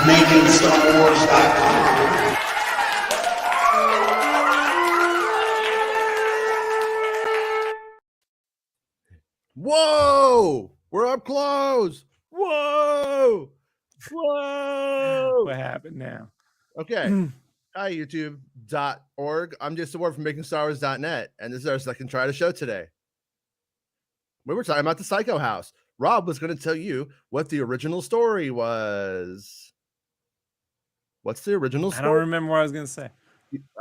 MakingStarWars.net. Whoa! We're up close. Whoa! Whoa! What happened now? Okay. Hi, YouTube.org. I'm just a word from MakingStarWars.net, and this is our second try to show today. We were talking about the Psycho House. Rob was going to tell you what the original story was. What's the original story? I don't remember what I was going to say.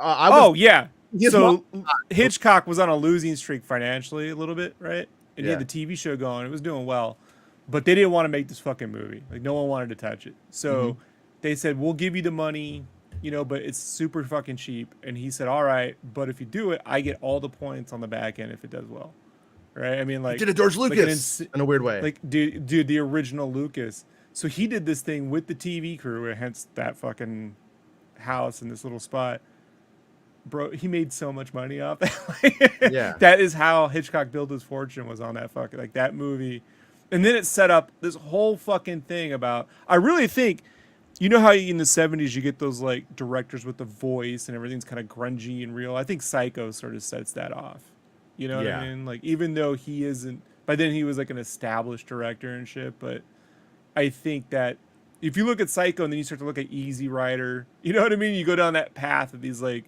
Yeah. So Hitchcock was on a losing streak financially a little bit, right? And he had the TV show going. It was doing well. But they didn't want to make this fucking movie. Like, no one wanted to touch it. So they said, we'll give you the money, you know, but it's super fucking cheap. And he said, all right, but if you do it, I get all the points on the back end if it does well. Right? I mean, like... He did a George Lucas in a weird way. Like, dude, the original Lucas. So he did this thing with the TV crew, hence that fucking house in this little spot. Bro, he made so much money off that. Yeah. That is how Hitchcock built his fortune, was on that fucking, like, that movie. And then it set up this whole fucking thing about, I really think, you know how in the 70s you get those, like, directors with the voice and everything's kind of grungy and real? I think Psycho sort of sets that off. You know what I mean? Like, even though he isn't, by then he was like an established director and shit, but I think that if you look at Psycho and then you start to look at Easy Rider, you know what I mean? You go down that path of these, like,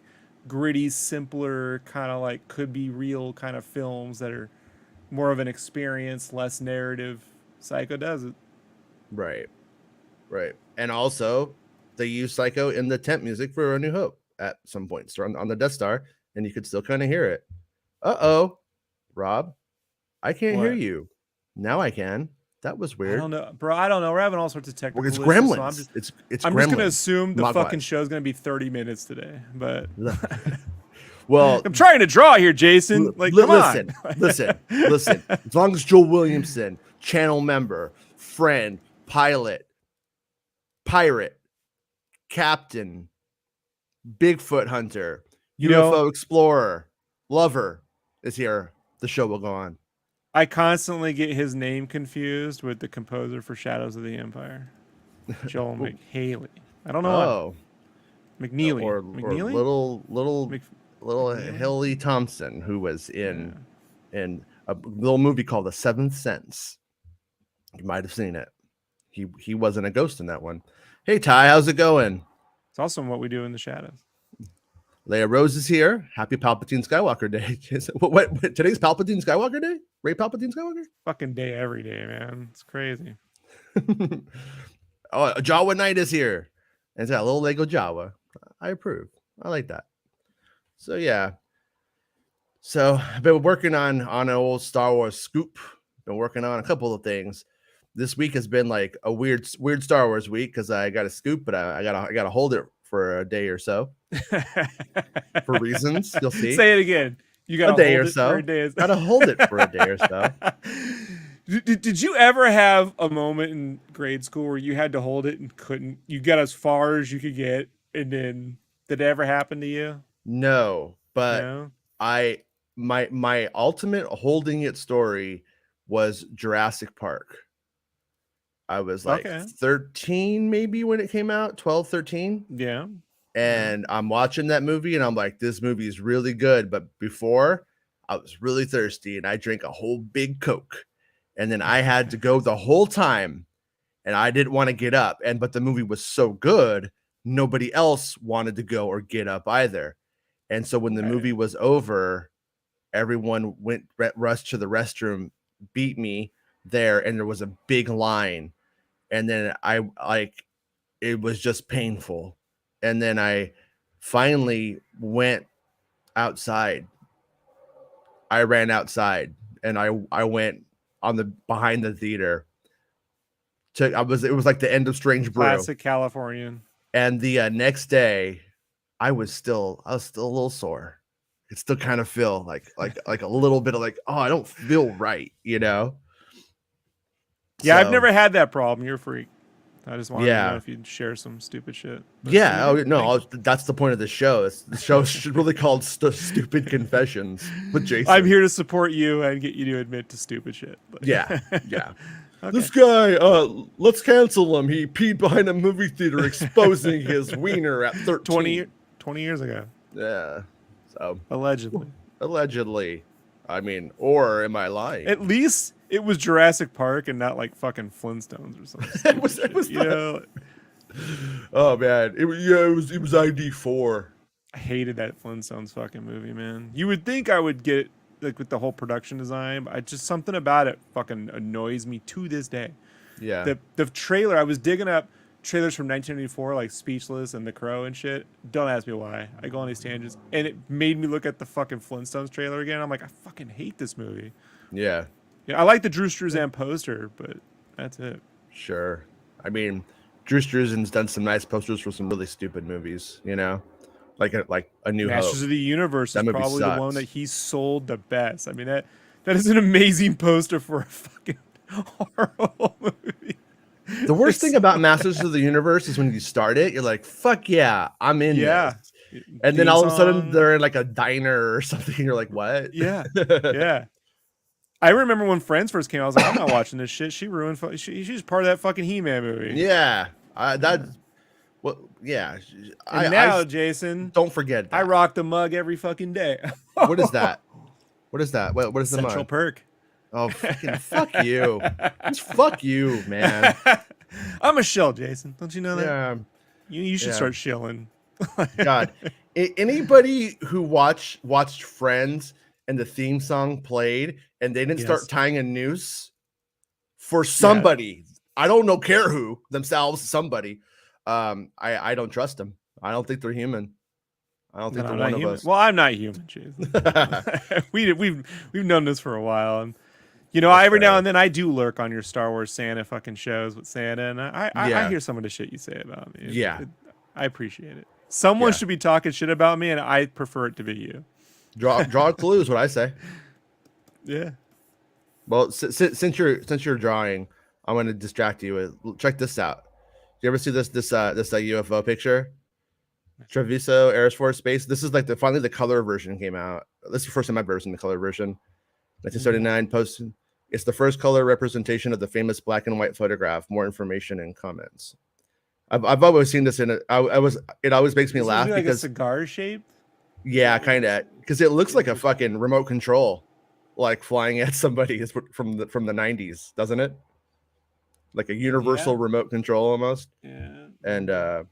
gritty, simpler, kind of like could be real kind of films that are more of an experience, less narrative. Psycho does it. Right. And also, they use Psycho in the temp music for A New Hope at some points on the Death Star, and you could still kind of hear it. Uh-oh, Rob, I can't hear you. Now I can. That was weird. I don't know, bro. I don't know. We're having all sorts of technical issues. It's Gremlins. So it's I'm Gremlins. just going to assume the fucking Mogwais. show is going to be 30 minutes today. But well, I'm trying to draw here, Jason. Like, listen. As long as Joel Williamson, channel member, friend, pilot, pirate, captain, Bigfoot hunter, UFO explorer, lover is here, the show will go on. I constantly get his name confused with the composer for Shadows of the Empire, Joel McHaley. I don't know. McNeely. Or McNeely? little Haley Thompson, who was in a little movie called The Seventh Sense. You might have seen it. He wasn't a ghost in that one. Hey Ty, how's it going? It's also What We Do in the Shadows. Leia Rose is here. Happy Palpatine Skywalker Day. What today's Palpatine Skywalker Day? Ray Palpatine Skywalker? Fucking day every day, man. It's crazy. Oh, Jawa Knight is here. And it's got a little Lego Jawa. I approve. I like that. So yeah. So I've been working on an old Star Wars scoop. Been working on a couple of things. This week has been like a weird Star Wars week because I got a scoop, but I gotta hold it for a day or so. For reasons you'll see. Say it again. You got a day or so. Gotta hold it for a day or so. Did you ever have a moment in grade school where you had to hold it and couldn't? You got as far as you could get, and then did it ever happen to you? No, but my ultimate holding it story was Jurassic Park. I was like 13 maybe when it came out, 12, 13. Yeah. And I'm watching that movie and I'm like, this movie is really good. But before, I was really thirsty and I drank a whole big Coke. And then I had to go the whole time and I didn't want to get up. But the movie was so good, nobody else wanted to go or get up either. And so when the movie was over, everyone rushed to the restroom, beat me there, and there was a big line. And then it was just painful. And then I finally went outside. I ran outside and I went on the behind the theater. It was like the end of Strange Brew. Classic Californian. And the next day, I was still a little sore. It still kind of feel like a little bit of like, oh, I don't feel right, you know? Yeah, so, I've never had that problem. You're a freak. I just wanted to know if you'd share some stupid shit. But that's the point of the show. The show should really called Stupid Confessions with Jason. I'm here to support you and get you to admit to stupid shit. But yeah. This guy, let's cancel him. He peed behind a movie theater, exposing his wiener at 13. 20 years ago. Yeah. So Allegedly. I mean, or am I lying? At least it was Jurassic Park and not like fucking Flintstones or something. it was you know. Oh man, it was ID4. I hated that Flintstones fucking movie, man. You would think I would get like with the whole production design, but just something about it fucking annoys me to this day. Yeah. The trailer, I was digging up trailers from 1984, like Speechless and The Crow and shit. Don't ask me why. I go on these tangents, and it made me look at the fucking Flintstones trailer again. I'm like, I fucking hate this movie. Yeah. Yeah, I like the Drew Struzan poster, but that's it. Sure. I mean, Drew Struzan's done some nice posters for some really stupid movies, you know, like a New Hope. Masters of the Universe that is probably the one that he sold the best. I mean, that is an amazing poster for a fucking horrible movie. The worst thing about Masters of the Universe is when you start it, you're like, fuck yeah, I'm in this. And then all of a sudden they're in like a diner or something. And you're like, what? Yeah. Yeah. I remember when Friends first came out, I was like, I'm not watching this shit. She ruined, she's part of that fucking He-Man movie. Yeah. Yeah. And now, Jason, don't forget that. I rock the mug every fucking day. What is that? What is that? What is the Central mug? Perk. Oh, fucking fuck you. Just fuck you, man. I'm a shill, Jason. Don't you know that? Yeah. You should start shilling. God. Anybody who watched Friends and the theme song played and they didn't start tying a noose for somebody, I don't care who, themselves, somebody. I don't trust them. I don't think they're human. I don't think they're one of us. Well, I'm not human, Jason. we've known this for a while, and you know, every now and then I do lurk on your Star Wars Santa fucking shows with Santa, and I hear some of the shit you say about me. I appreciate it. Someone should be talking shit about me, and I prefer it to be you. Draw a clue is what I say. Yeah. Well, since you're drawing, I'm going to distract you. Check this out. You ever see this UFO picture? Treviso Air Force Base. This is like finally the color version came out. This is the first time I've ever seen the color version. 1979 posted. It's the first color representation of the famous black and white photograph. More information and comments. I've always seen this in it. It always makes me laugh like because a cigar shape. Yeah, kind of, because it looks like a fucking remote control, like flying at somebody from the 90s, doesn't it? Like a universal remote control almost. Yeah. And but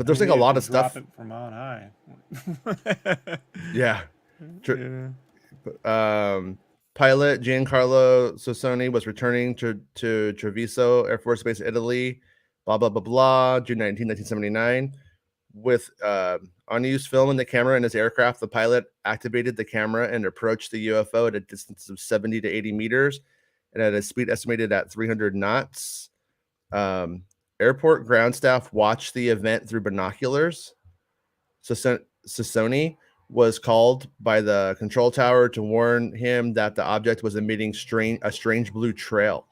there's like a lot of stuff from on high. Yeah. Pilot Giancarlo Sassoni was returning to Treviso Air Force Base, Italy. Blah blah blah blah. June 19, 1979. With unused film in the camera in his aircraft, the pilot activated the camera and approached the UFO at a distance of 70 to 80 meters and at a speed estimated at 300 knots. Airport ground staff watched the event through binoculars. Sassoni was called by the control tower to warn him that the object was emitting a strange blue trail.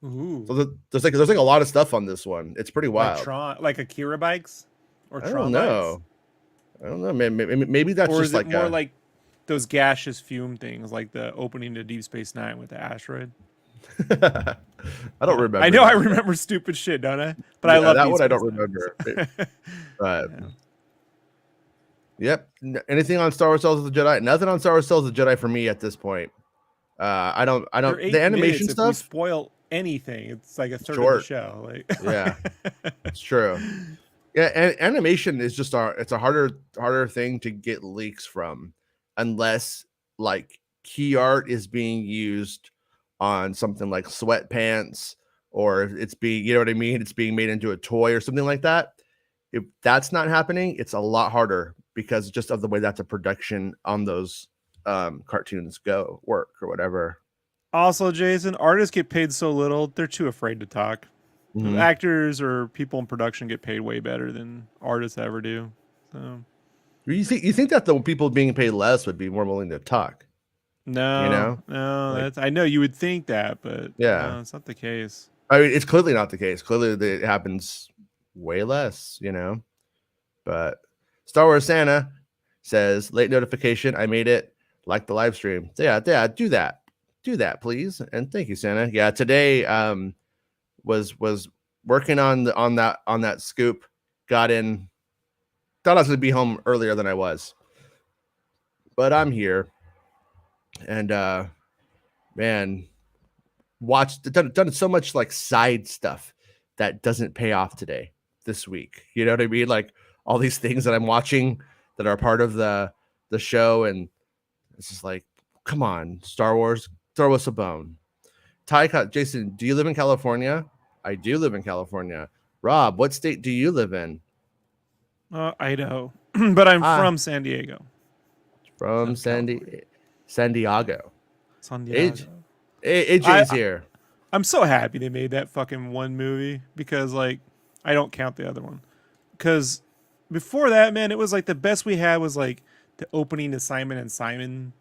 Ooh. So there's like a lot of stuff on this one. It's pretty wild. Like Akira bikes. Or I don't know. Maybe that's or just is like it more like those gaseous fume things, like the opening to Deep Space Nine with the asteroid. I don't remember. I know I remember stupid shit, don't I? But I love that one. I don't remember. But yep. Anything on Star Wars Tales of the Jedi? Nothing on Star Wars Tales of the Jedi for me at this point. I don't. The animation stuff. If we spoil anything, it's like a third of the show. Like yeah, it's true. Yeah, and animation is just it's a harder thing to get leaks from, unless like key art is being used on something like sweatpants, or it's being, you know what I mean, it's being made into a toy or something like that. If that's not happening, it's a lot harder because just of the way that the production on those cartoons work or whatever. Also, Jason, artists get paid so little, they're too afraid to talk. Mm-hmm. Actors or people in production get paid way better than artists ever do. So you think that the people being paid less would be more willing to talk? No, that's, I know you would think that, but no, it's not the case. I mean, it's clearly not the case. Clearly, it happens way less, But Star Wars Santa says, late notification. I made it. Like the live stream. Yeah, do that. do that, please, and thank you, Santa. Yeah, today was working on that scoop. Got in. Thought I was gonna be home earlier than I was, but I'm here, and man, done so much like side stuff that doesn't pay off today this week. You know what I mean? Like all these things that I'm watching that are part of the show, and it's just like, come on, Star Wars, throw us a bone. Jason, do you live in California? I do live in California. Rob, what state do you live in? Idaho, but I'm from San Diego. From San Diego. San Diego. AJ's here. I'm so happy they made that fucking one movie because, like, I don't count the other one. Because before that, man, it was like the best we had was like the opening to Simon and Simon,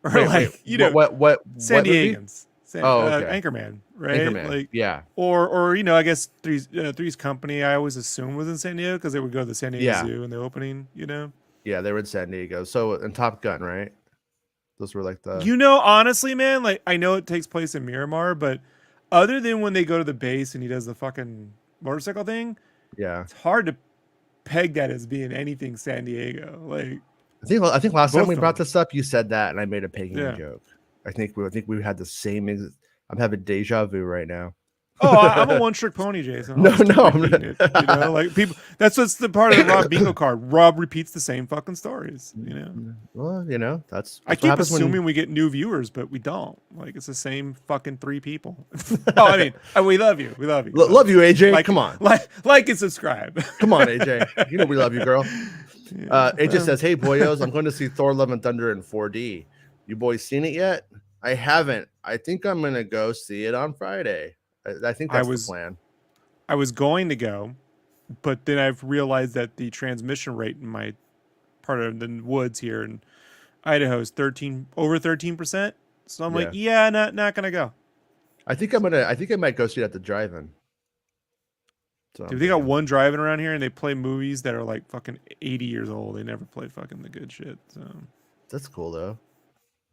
or what San Diegans. Okay. Anchorman, right? Anchorman, like, yeah. Or I guess Three's Company. I always assumed was in San Diego because they would go to the San Diego Zoo in the opening. Yeah, they were in San Diego. So in Top Gun, right? Those were like the. Honestly, man, like I know it takes place in Miramar, but other than when they go to the base and he does the fucking motorcycle thing, yeah, it's hard to peg that as being anything San Diego. Like, I think last time we brought this up, you said that, and I made a pegging joke. I think we had the same. I'm having deja vu right now. Oh, I'm a one-trick pony, Jason. No, I'm not. It, like people. That's what's the part of the Rob bingo card. Rob repeats the same fucking stories. Well, that's I keep assuming we get new viewers, but we don't. Like it's the same fucking 3 people. I mean, we love you. We love you. Love you, AJ. Come on, like and subscribe. Come on, AJ. We love you, girl. AJ says, "Hey, boyos, I'm going to see Thor: Love and Thunder in 4D. You boys seen it yet? I haven't. I think I'm gonna go see it on Friday. I think that's the plan. I was going to go, but then I've realized that the transmission rate in my part of the woods here in Idaho is over 13%. So I'm like, not gonna go. I think I might go see it at the drive-in. So dude, they got one driving around here, and they play movies that are like fucking 80 years old. They never play fucking the good shit. So that's cool though.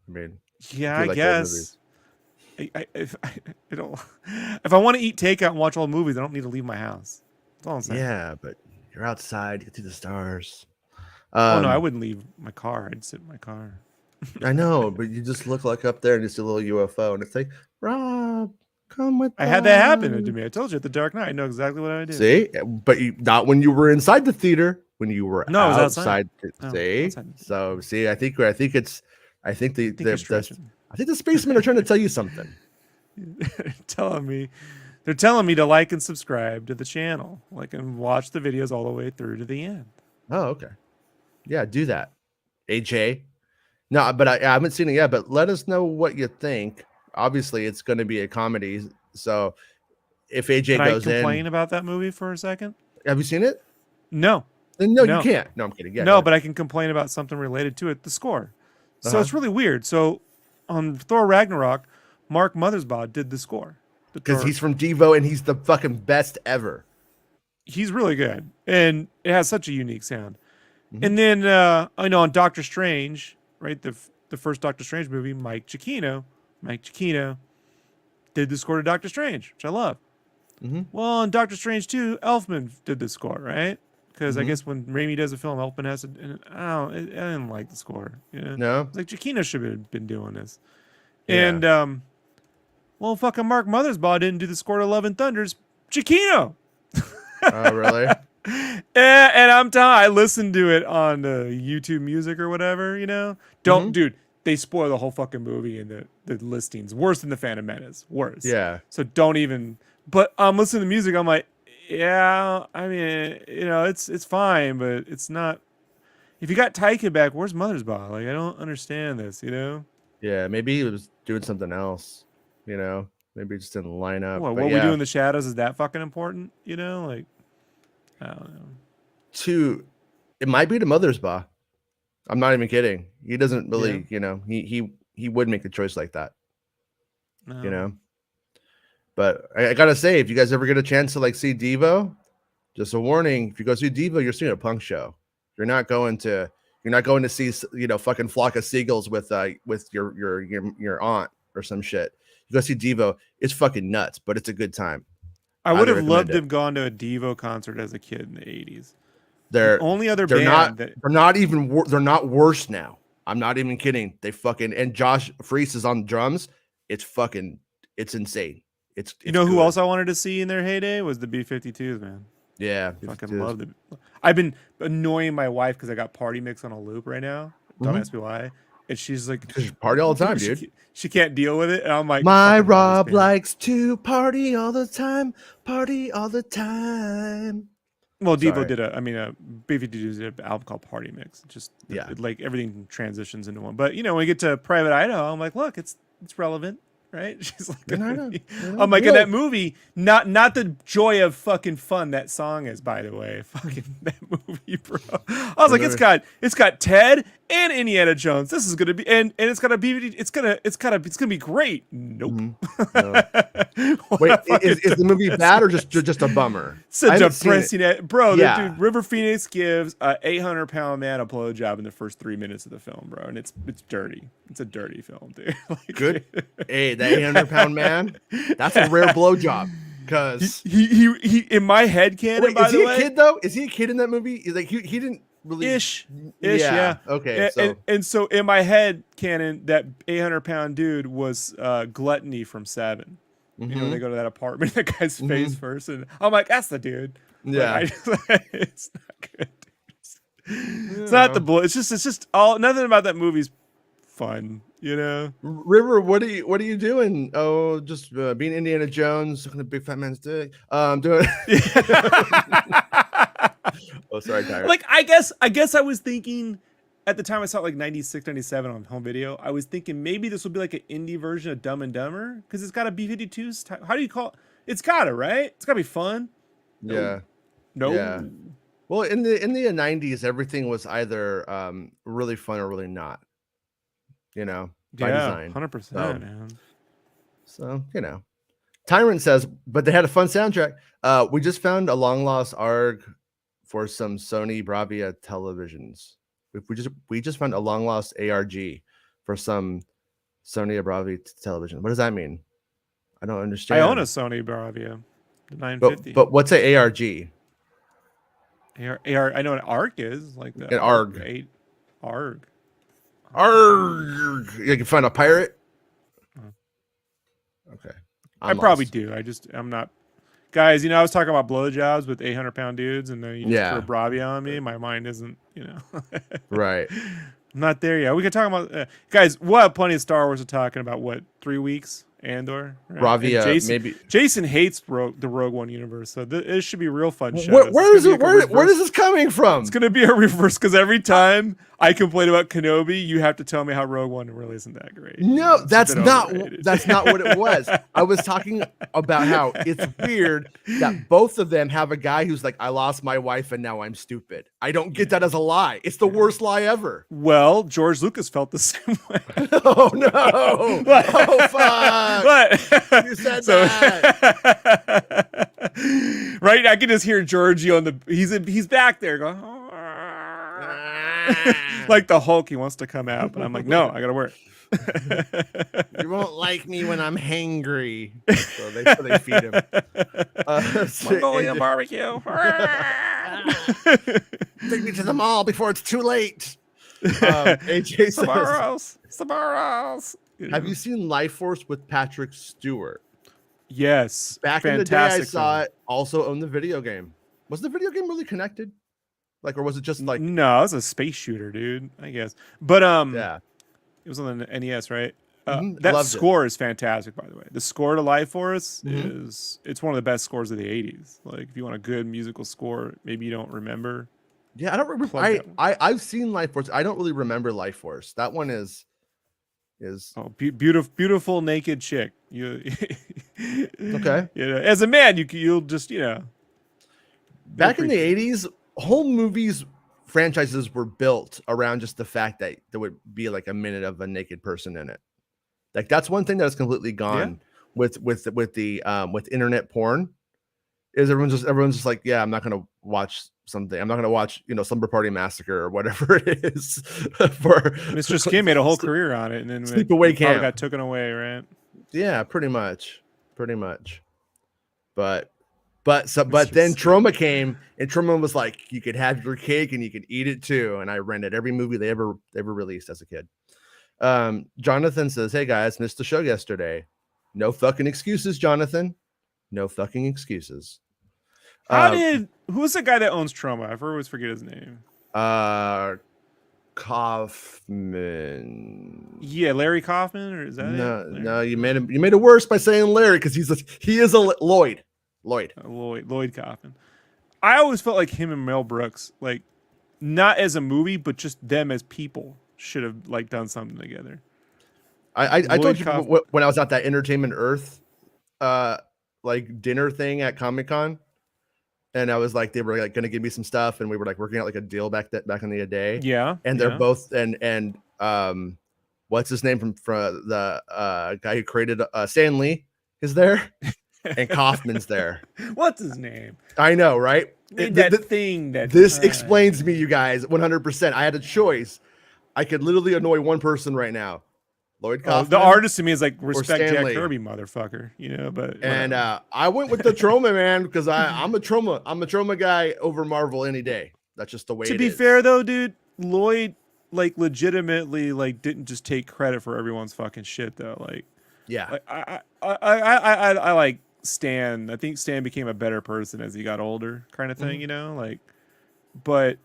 I mean, I guess. If I want to eat takeout and watch old movies, I don't need to leave my house. That's all I'm saying. Yeah, but you're outside, you get to the stars. Oh no, I wouldn't leave my car. I'd sit in my car. I know, but you just look like up there and you see a little UFO, and it's like, Rob, come with. I had that happen to me. I told you at the Dark Knight. I know exactly what I would do. See, but not when you were inside the theater. When you were I was outside. See, so see, I think the spacemen are trying to tell you something. They're telling me to like and subscribe to the channel, and watch the videos all the way through to the end. Oh, okay. Yeah, do that, AJ. No, but I haven't seen it yet. But let us know what you think. Obviously, it's going to be a comedy. So if AJ goes in, can I complain about that movie for a second? Have you seen it? No. No, you can't. No, I'm kidding. Yeah, no, but I can complain about something related to it. The score. So it's really weird. So on Thor Ragnarok, Mark Mothersbaugh did the score. Because he's from Devo and he's the fucking best ever. He's really good. And it has such a unique sound. Mm-hmm. And then I know on Doctor Strange, right? The first Doctor Strange movie, Mike Giacchino did the score to Doctor Strange, which I love. Mm-hmm. Well, on Doctor Strange 2, Elfman did the score, right? Because I guess when Raimi does a film, Elfman has to. And I didn't like the score. No, like Giacchino should have been doing this. Yeah. And well, fucking Mark Mothersbaugh didn't do the score to Love and Thunder's Giacchino. Oh, really? And I'm telling I listened to it on YouTube Music or whatever. Dude, they spoil the whole fucking movie in the listings. Worse than the Phantom Menace. Worse. Yeah. So don't even. But I'm listening to music. I'm like. Yeah, I mean, it's fine, but it's not. If you got Taika back, where's Mothersbaugh? Like, I don't understand this, Yeah, maybe he was doing something else, Maybe it just didn't line up. What we do in the shadows, is that fucking important? Like, I don't know. It might be to Mothersbaugh. I'm not even kidding. He doesn't really, he would make a choice like that, No. But I gotta say, if you guys ever get a chance to see Devo, just a warning: if you go see Devo, you're seeing a punk show. You're not going to see fucking Flock of Seagulls with your aunt. or some shit. You go see Devo. It's fucking nuts, but it's a good time. I would have loved recommend to it. have gone to a Devo concert as a kid in the 80s. They're The only other they're band they're not even they're not worse now. I'm not even kidding. They fucking, and Josh Freese is on drums. It's insane. It's you know who good. else I wanted to see in their heyday was the B-52s, man. Yeah, Fucking loved it. I've been annoying my wife because I got Party Mix on a loop right now. Don't ask me why. And she's like, because you party all the time, dude. She can't deal with it. And I'm like, my Rob likes to party all the time. Party all the time. Well, Devo did B-52s did an album called Party Mix. Just like everything transitions into one. But you know, when we get to Private Idaho, I'm like, look, it's relevant. Right? She's like, I'm like, in that movie, not the joy of fucking fun that song is, by the way. Fucking that movie, bro. I was like, it's got Ted and Indiana Jones. This is gonna be and it's gonna be it's gonna be great. Nope. No. Wait, is the movie bad or just a bummer? It's a depressing, bro. Yeah. Dude, River Phoenix gives a 800-pound man a blowjob in the first 3 minutes of the film, bro, and it's dirty. It's a dirty film, dude. Like, good. Hey, that 800-pound man, that's a rare blowjob. Because he in my head canon. Wait, is he a kid though? Is he a kid in that movie? Like he didn't really ish, yeah. Okay, and so in my head canon, that 800-pound dude was Gluttony from Seven. You know, they go to that apartment, that guy's face first, and I'm like, that's the dude. Yeah, it's not good. It's not the blow. It's just all. Nothing about that movie's fun. You know, River, what are you doing? Oh, just being Indiana Jones, sucking a big fat man's dick. Doing. Oh, sorry, Tyler. Like, I guess I was thinking at the time I saw it like 96, 97 on home video. I was thinking maybe this would be like an indie version of Dumb and Dumber because it's got a B-52s. How do you call it? It's got it, right? It's got to be fun. Yeah. No. Yeah. Well, in the 90s, everything was either really fun or really not. You know, by design. 100%, man. So, you know. Tyrant says, but they had a fun soundtrack. We just found a long lost ARG for some Sony Bravia televisions. We just found a long lost ARG for some Sony Bravia television. What does that mean? I don't understand. I own a Sony Bravia, the 950. But what's an ARG? I know what an ARC is, like the an ARG. ARG. ARG. You can find a pirate. Okay. I probably do. I'm not. Guys, you know, I was talking about blowjobs with 800-pound dudes, and then you just throw Bravia on me. My mind isn't, you know. Right. I'm not there yet. We can talk about guys. We'll have plenty of Star Wars to talking about. What, 3 weeks? Andor, right? Bravia, maybe. Jason hates the Rogue One universe, so it should be a real fun show. Where is this coming from? It's gonna be a reverse because every time I complain about Kenobi, you have to tell me how Rogue One really isn't that great. No, that's not what it was. I was talking about how it's weird that both of them have a guy who's like, I lost my wife and now I'm stupid. I don't get that as a lie. It's the worst lie ever. Well, George Lucas felt the same way. Oh no! Oh fuck! What? You said that. Right? I can just hear Georgie on the. He's back there going. Like the Hulk, he wants to come out, but I'm like, no, I gotta work. You won't like me when I'm hangry. So they feed him. Mongolian barbecue. Take me to the mall before it's too late. AJ says, Sbarros. Have you seen Life Force with Patrick Stewart? Yes. Back in the day, I saw it. Also owned the video game. Was the video game really connected? Like, or was it just like? No, it was a space shooter, dude. I guess. But yeah, it was on the NES, right? That score is fantastic, by the way. The score to Life Force it's one of the best scores of the 80s. Like, if you want a good musical score, maybe you don't remember. Yeah, I don't remember. I've seen Life Force. I don't really remember Life Force. That one is beautiful naked chick. You okay? You know, as a man, you'll just, you know. Back in the 80s, whole movies franchises were built around just the fact that there would be like a minute of a naked person in it. Like, that's one thing that is completely gone with internet porn. is everyone's just like, yeah, I'm not gonna watch something. I'm not gonna watch, Slumber Party Massacre or whatever it is. For Mr. Skin made a whole career on it, and then Sleepaway Camp got taken away, right? Yeah, pretty much. But then Troma came, and Troma was like, you could have your cake and you could eat it too. And I rented every movie they ever released as a kid. Jonathan says, hey guys, missed the show yesterday. No fucking excuses, Jonathan. No fucking excuses. Who's the guy that owns Troma? I always forget his name. Kaufman. Yeah, Larry Kaufman, or is that it? No, you made it worse by saying Larry, because he is a Lloyd. Lloyd Kaufman. I always felt like him and Mel Brooks, like, not as a movie, but just them as people, should have like done something together. I told you when I was at that Entertainment Earth like dinner thing at Comic-Con, and I was like, they were like going to give me some stuff, and we were like working out like a deal back in the day. Yeah. And they're both and what's his name from the guy who created Stan Lee is there. And Kaufman's there. What's his name? I know, right? This explains me, you guys, 100%. I had a choice. I could literally annoy one person right now. Lloyd Kaufman. The artist to me is like, respect Jack Kirby, motherfucker. But and I went with the Troma, man, because I'm a Troma guy over Marvel any day. That's just the way. To be fair though, dude, Lloyd like legitimately like didn't just take credit for everyone's fucking shit though. Like, yeah, like, I like Stan. I think Stan became a better person as he got older, kind of thing, but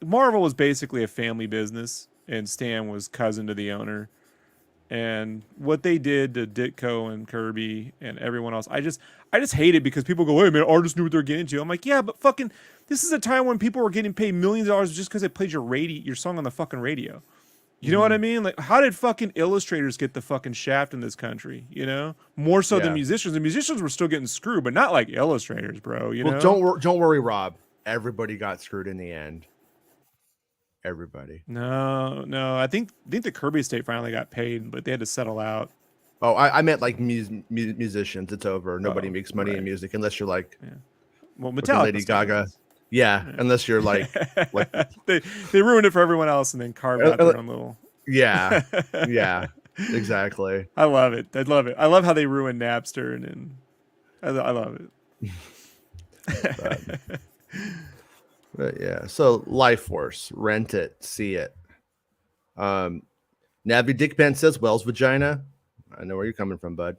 Marvel was basically a family business, and Stan was cousin to the owner. And what they did to Ditko and Kirby and everyone else, I just hate it, because people go, "Hey man, artists knew what they're getting into." I'm like, yeah, but fucking, this is a time when people were getting paid millions of dollars just because they played your song on the fucking radio. You know what I mean? Like, how did fucking illustrators get the fucking shaft in this country? More so than musicians. The musicians were still getting screwed, but not like illustrators, bro. Well, don't worry, Rob. Everybody got screwed in the end. Everybody. No. I think the Kirby estate finally got paid, but they had to settle out. Oh, I meant like musicians. It's over. Nobody makes money in music unless you're like, well, Metallica, Lady Gaga. Yeah, unless you're like they ruined it for everyone else and then carved out their own little. Yeah, exactly. I love it. I love how they ruined Napster, and I love it. But yeah, so Life Force, rent it, see it. Navi Dickpan says Wells vagina. I know where you're coming from, bud.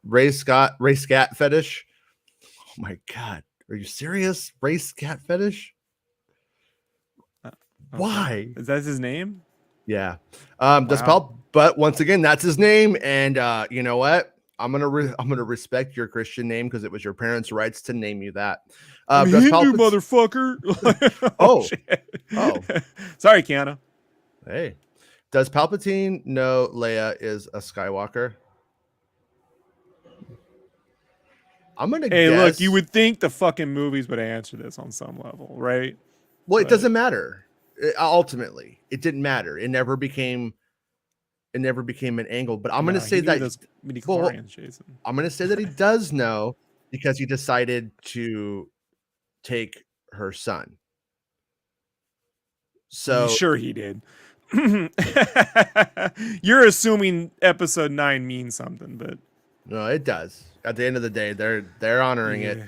Ray Scat fetish. Oh my god. Are you serious? Race cat fetish? Okay. Why? Is that his name? Yeah. But once again, that's his name. And you know what? I'm gonna respect your Christian name, because it was your parents' rights to name you that. Hindu motherfucker. Oh. Sorry, Keanu. Hey. Does Palpatine know Leia is a Skywalker? I'm gonna guess. Look, you would think the fucking movies would answer this on some level, right? Well, it doesn't matter. Ultimately, it didn't matter. It never became an angle. But I'm gonna say that I'm gonna say that he does know, because he decided to take her son. So sure he did. You're assuming episode 9 means something, but no, it does. At the end of the day, they're honoring it.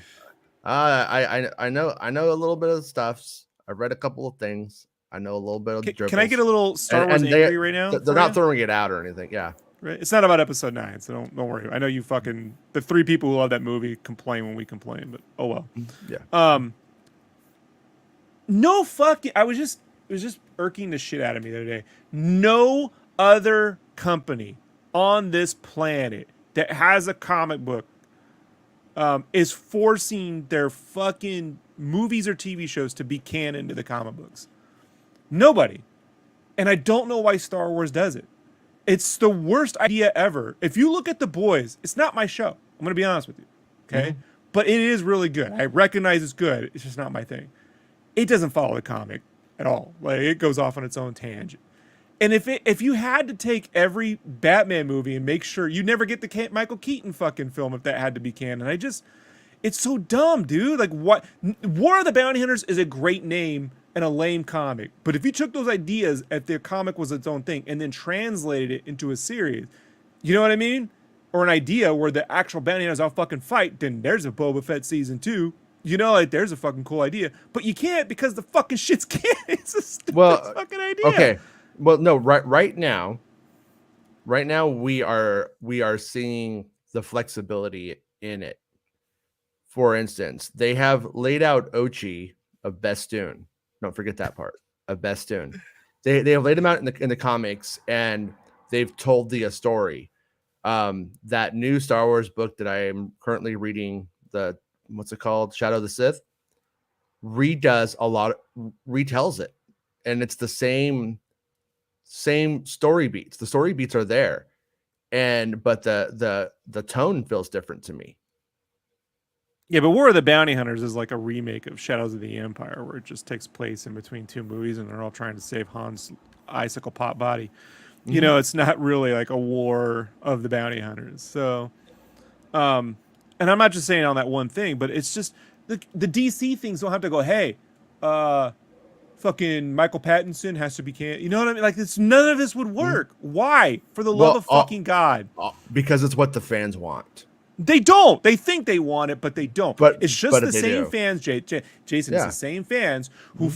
I know a little bit of stuffs. I've read a couple of things. I know a little bit of dribbles. Can I get a little Star Wars angry right now? They're not throwing it out or anything. Yeah. Right. It's not about episode 9, so don't worry. I know you fucking the 3 people who love that movie complain when we complain, but oh well. Yeah. No fucking. It was just irking the shit out of me the other day. No other company on this planet that has a comic book is forcing their fucking movies or TV shows to be canon to the comic books. Nobody. And I don't know why Star Wars does it. It's the worst idea ever. If you look at The Boys, it's not my show. I'm going to be honest with you. Okay? Mm-hmm. But it is really good. I recognize it's good. It's just not my thing. It doesn't follow the comic at all. Like, it goes off on its own tangent. And if you had to take every Batman movie and make sure you never get the Michael Keaton fucking film if that had to be canon, it's so dumb, dude. Like, what? War of the Bounty Hunters is a great name and a lame comic, but if you took those ideas, if their comic was its own thing, and then translated it into a series, you know what I mean? Or an idea where the actual bounty hunters all fucking fight, then there's a Boba Fett season 2. You know, like, there's a fucking cool idea, but you can't because the fucking shit's canon. It's a stupid fucking idea. Okay. Well, no, right now we are seeing the flexibility in it. For instance, they have laid out Ochi of Bestoon. Don't forget that part of Bestoon. They have laid him out in the comics, and they've told the story. That new Star Wars book that I am currently reading, what's it called? Shadow of the Sith, retells it, and it's the same story beats. The story beats are there, but the tone feels different to me. Yeah, but War of the Bounty Hunters is like a remake of Shadows of the Empire, where it just takes place in between two movies, and they're all trying to save Han's icicle pot body. You know, it's not really like a war of the bounty hunters. So, and I'm not just saying on that one thing, but it's just the DC things don't have to go, hey, fucking Michael Pattinson has to be You know what I mean? Like, none of this would work. Why? For the love of fucking God. Because it's what the fans want. They don't. They think they want it, but they don't. But it's just the same fans, Jason. It's the same fans who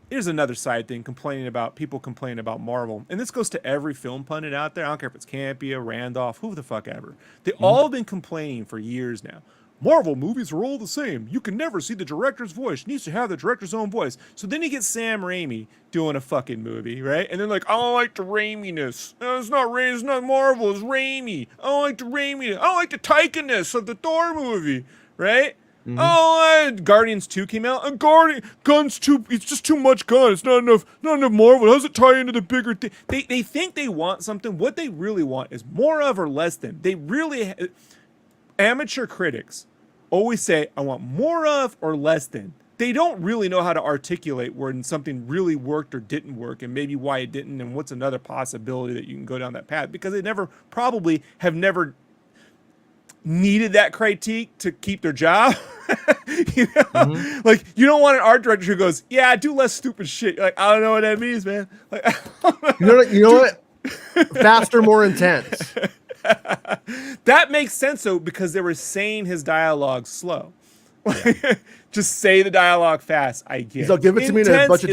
Here's another side thing, people complaining about Marvel. And this goes to every film pundit out there. I don't care if it's Campia, Randolph, who the fuck ever. They all have been complaining for years now. Marvel movies are all the same. You can never see the director's voice. It needs to have the director's own voice. So then you get Sam Raimi doing a fucking movie, right? And then like, I don't like the Raimi-ness. No, it's not Marvel, it's Raimi. I don't like the Raimi. I don't like the Taika-ness of the Thor movie, right? Oh, Guardians 2 came out. Guns 2, it's just too much gun. It's not enough Marvel. How does it tie into the bigger thing? They think they want something. What they really want is more of or less than. Amateur critics always say, I want more of or less than. They don't really know how to articulate when something really worked or didn't work, and maybe why it didn't, and what's another possibility that you can go down that path, because they probably have never needed that critique to keep their job. You know? Like, you don't want an art director who goes, yeah, I do less stupid shit. Like, I don't know what that means, man. Like, you know what? Faster, more intense. That makes sense, though, because they were saying his dialogue slow. Just say the dialogue fast. I get. So give it to me in a bunch of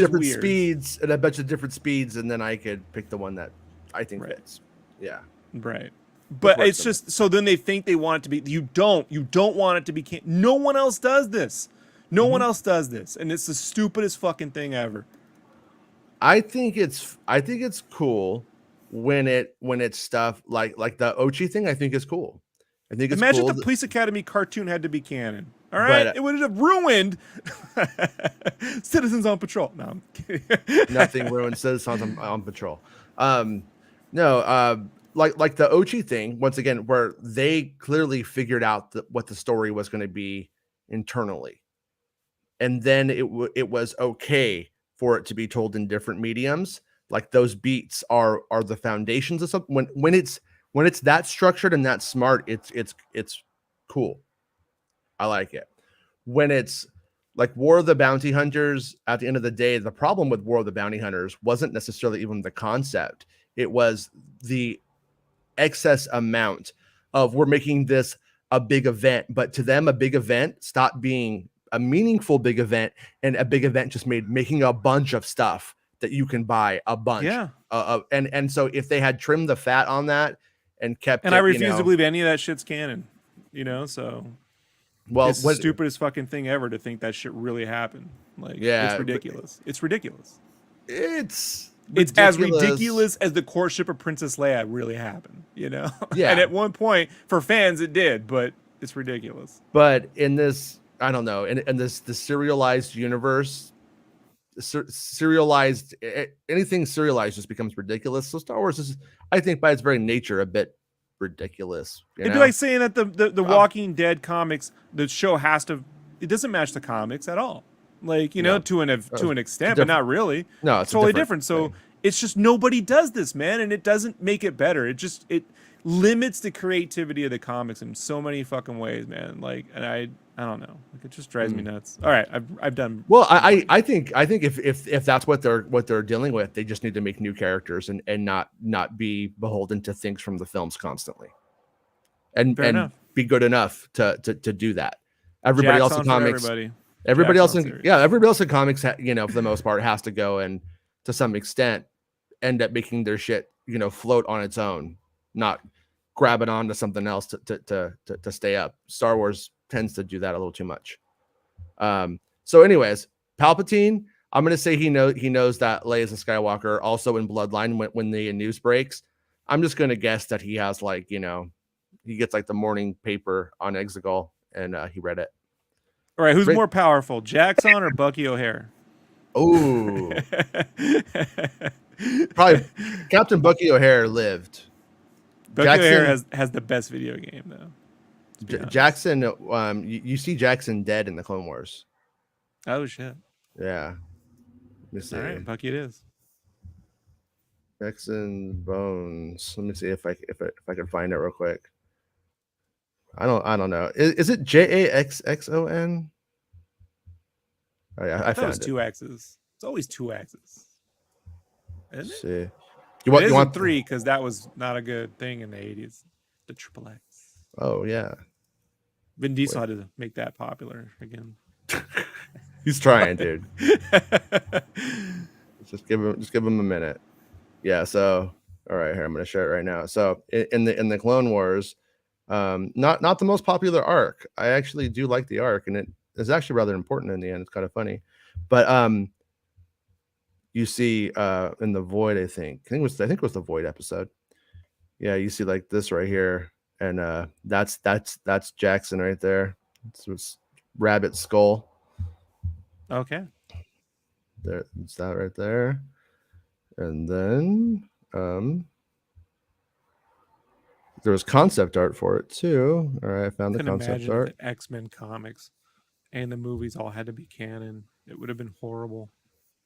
different speeds, and then I could pick the one that I think fits. Yeah. Right. But it's just, so then they think they want it to be, you don't want it to be, no one else does this. No one else does this. And it's the stupidest fucking thing ever. I think it's cool when it's stuff like the Ochi thing. I think is cool. I think it's Imagine cool if the Police Academy cartoon had to be canon. All right. But, it would have ruined Citizens on Patrol. No, I'm kidding. Nothing ruined Citizens on Patrol. Like the Ochi thing, once again, where they clearly figured out what the story was going to be internally. And then it was okay for it to be told in different mediums. Like, those beats are the foundations of something. When it's that structured and that smart, it's cool. I like it. When it's like War of the Bounty Hunters, at the end of the day, the problem with War of the Bounty Hunters wasn't necessarily even the concept. It was the excess amount of, we're making this a big event, but to them a big event stopped being a meaningful big event, and a big event just making a bunch of stuff that you can buy a bunch. And so if they had trimmed the fat on that and kept I refuse to believe any of that shit's canon, so it's the stupidest fucking thing ever to think that shit really happened. Like, it's ridiculous. It's ridiculous. It's as ridiculous as the courtship of Princess Leia really happened, Yeah. And at one point, for fans, it did, but it's ridiculous. But in this, I don't know, in the serialized universe, anything serialized just becomes ridiculous. So Star Wars is, I think, by its very nature, a bit ridiculous. It'd be like saying that the Walking Dead comics, the show it doesn't match the comics at all. Like, to an extent, but not really. No, it's totally different. So it's just nobody does this, man, and it doesn't make it better. It limits the creativity of the comics in so many fucking ways, man. Like, and I don't know, like it just drives me nuts. All right, I've done. Well, I think if that's what they're dealing with, they just need to make new characters and not be beholden to things from the films constantly, and be good enough to do that. Everybody else in comics, everybody else in comics, for the most part, has to go and to some extent end up making their shit float on its own, not grabbing onto something else to stay up. Star Wars tends to do that a little too much. So anyways, Palpatine, I'm gonna say he knows that Leia's a Skywalker. Also in Bloodline, when the news breaks, I'm just gonna guess that he has he gets like the morning paper on Exegol and he read it. All right, who's more powerful, Jaxxon or Bucky O'Hare? Oh, probably Captain Bucky O'Hare lived. Bucky O'Hare has the best video game though. Jaxxon, you see Jaxxon dead in the Clone Wars. Oh shit! Yeah. Let me see. All right, Bucky it is. Jaxxon bones. Let me see if I can find it real quick. I don't know. Is it Jaxxon? Oh, yeah, I found it. Was 2 X's. It's always 2 X's. Let's see. You want 3 because that was not a good thing in the 80s. The triple X. Oh yeah. Vin Diesel had to make that popular again. He's trying, dude. just give him a minute. Yeah. So, all right, here I'm going to share it right now. So, in the Clone Wars, not the most popular arc. I actually do like the arc, and it is actually rather important in the end. It's kind of funny, but you see in the Void, I think it was the Void episode. Yeah, you see like this right here. And that's Jaxxon right there. It's Rabbit Skull. Okay. It's that right there. And then there was concept art for it too. All right, I found the concept art. The X-Men comics and the movies all had to be canon. It would have been horrible.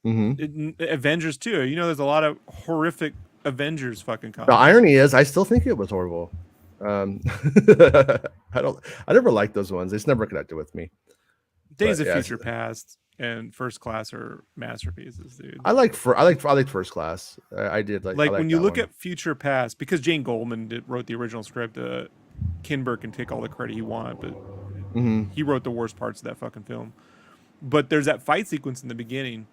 Avengers too. There's a lot of horrific Avengers fucking comics. The irony is, I still think it was horrible. I never liked those ones. They just never connected with me. Days of Future Past and First Class are masterpieces, dude. I liked First Class. I did like when you look at Future Past, because Jane Goldman wrote the original script. Kinberg can take all the credit he wants, but he wrote the worst parts of that fucking film. But there's that fight sequence in the beginning,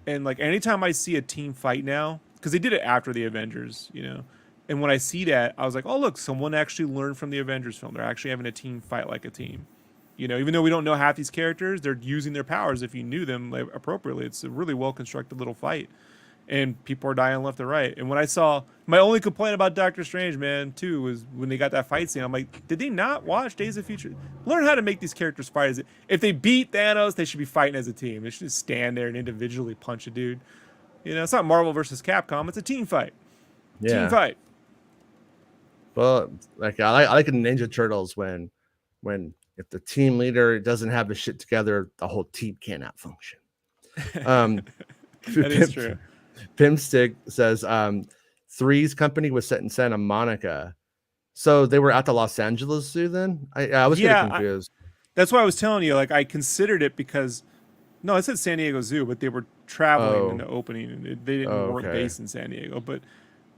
and like anytime I see a team fight now, because they did it after the Avengers, and when I see that, I was like, oh, look, someone actually learned from the Avengers film. They're actually having a team fight like a team. Even though we don't know half these characters, they're using their powers if you knew them appropriately. It's a really well-constructed little fight. And people are dying left and right. And when I saw, my only complaint about Doctor Strange, man, too, was when they got that fight scene. I'm like, did they not watch Days of Future? Learn how to make these characters fight. If they beat Thanos, they should be fighting as a team. They should just stand there and individually punch a dude. It's not Marvel versus Capcom. It's a team fight. Yeah. Team fight. Well, like I like in Ninja Turtles when if the team leader doesn't have the shit together, the whole team cannot function. That is true. Pimstick says 3's company was set in Santa Monica, so they were at the Los Angeles Zoo. Then I was getting confused. That's why I was telling you. Like I considered it because it said San Diego Zoo, but they were traveling in the opening, and they didn't work based in San Diego. But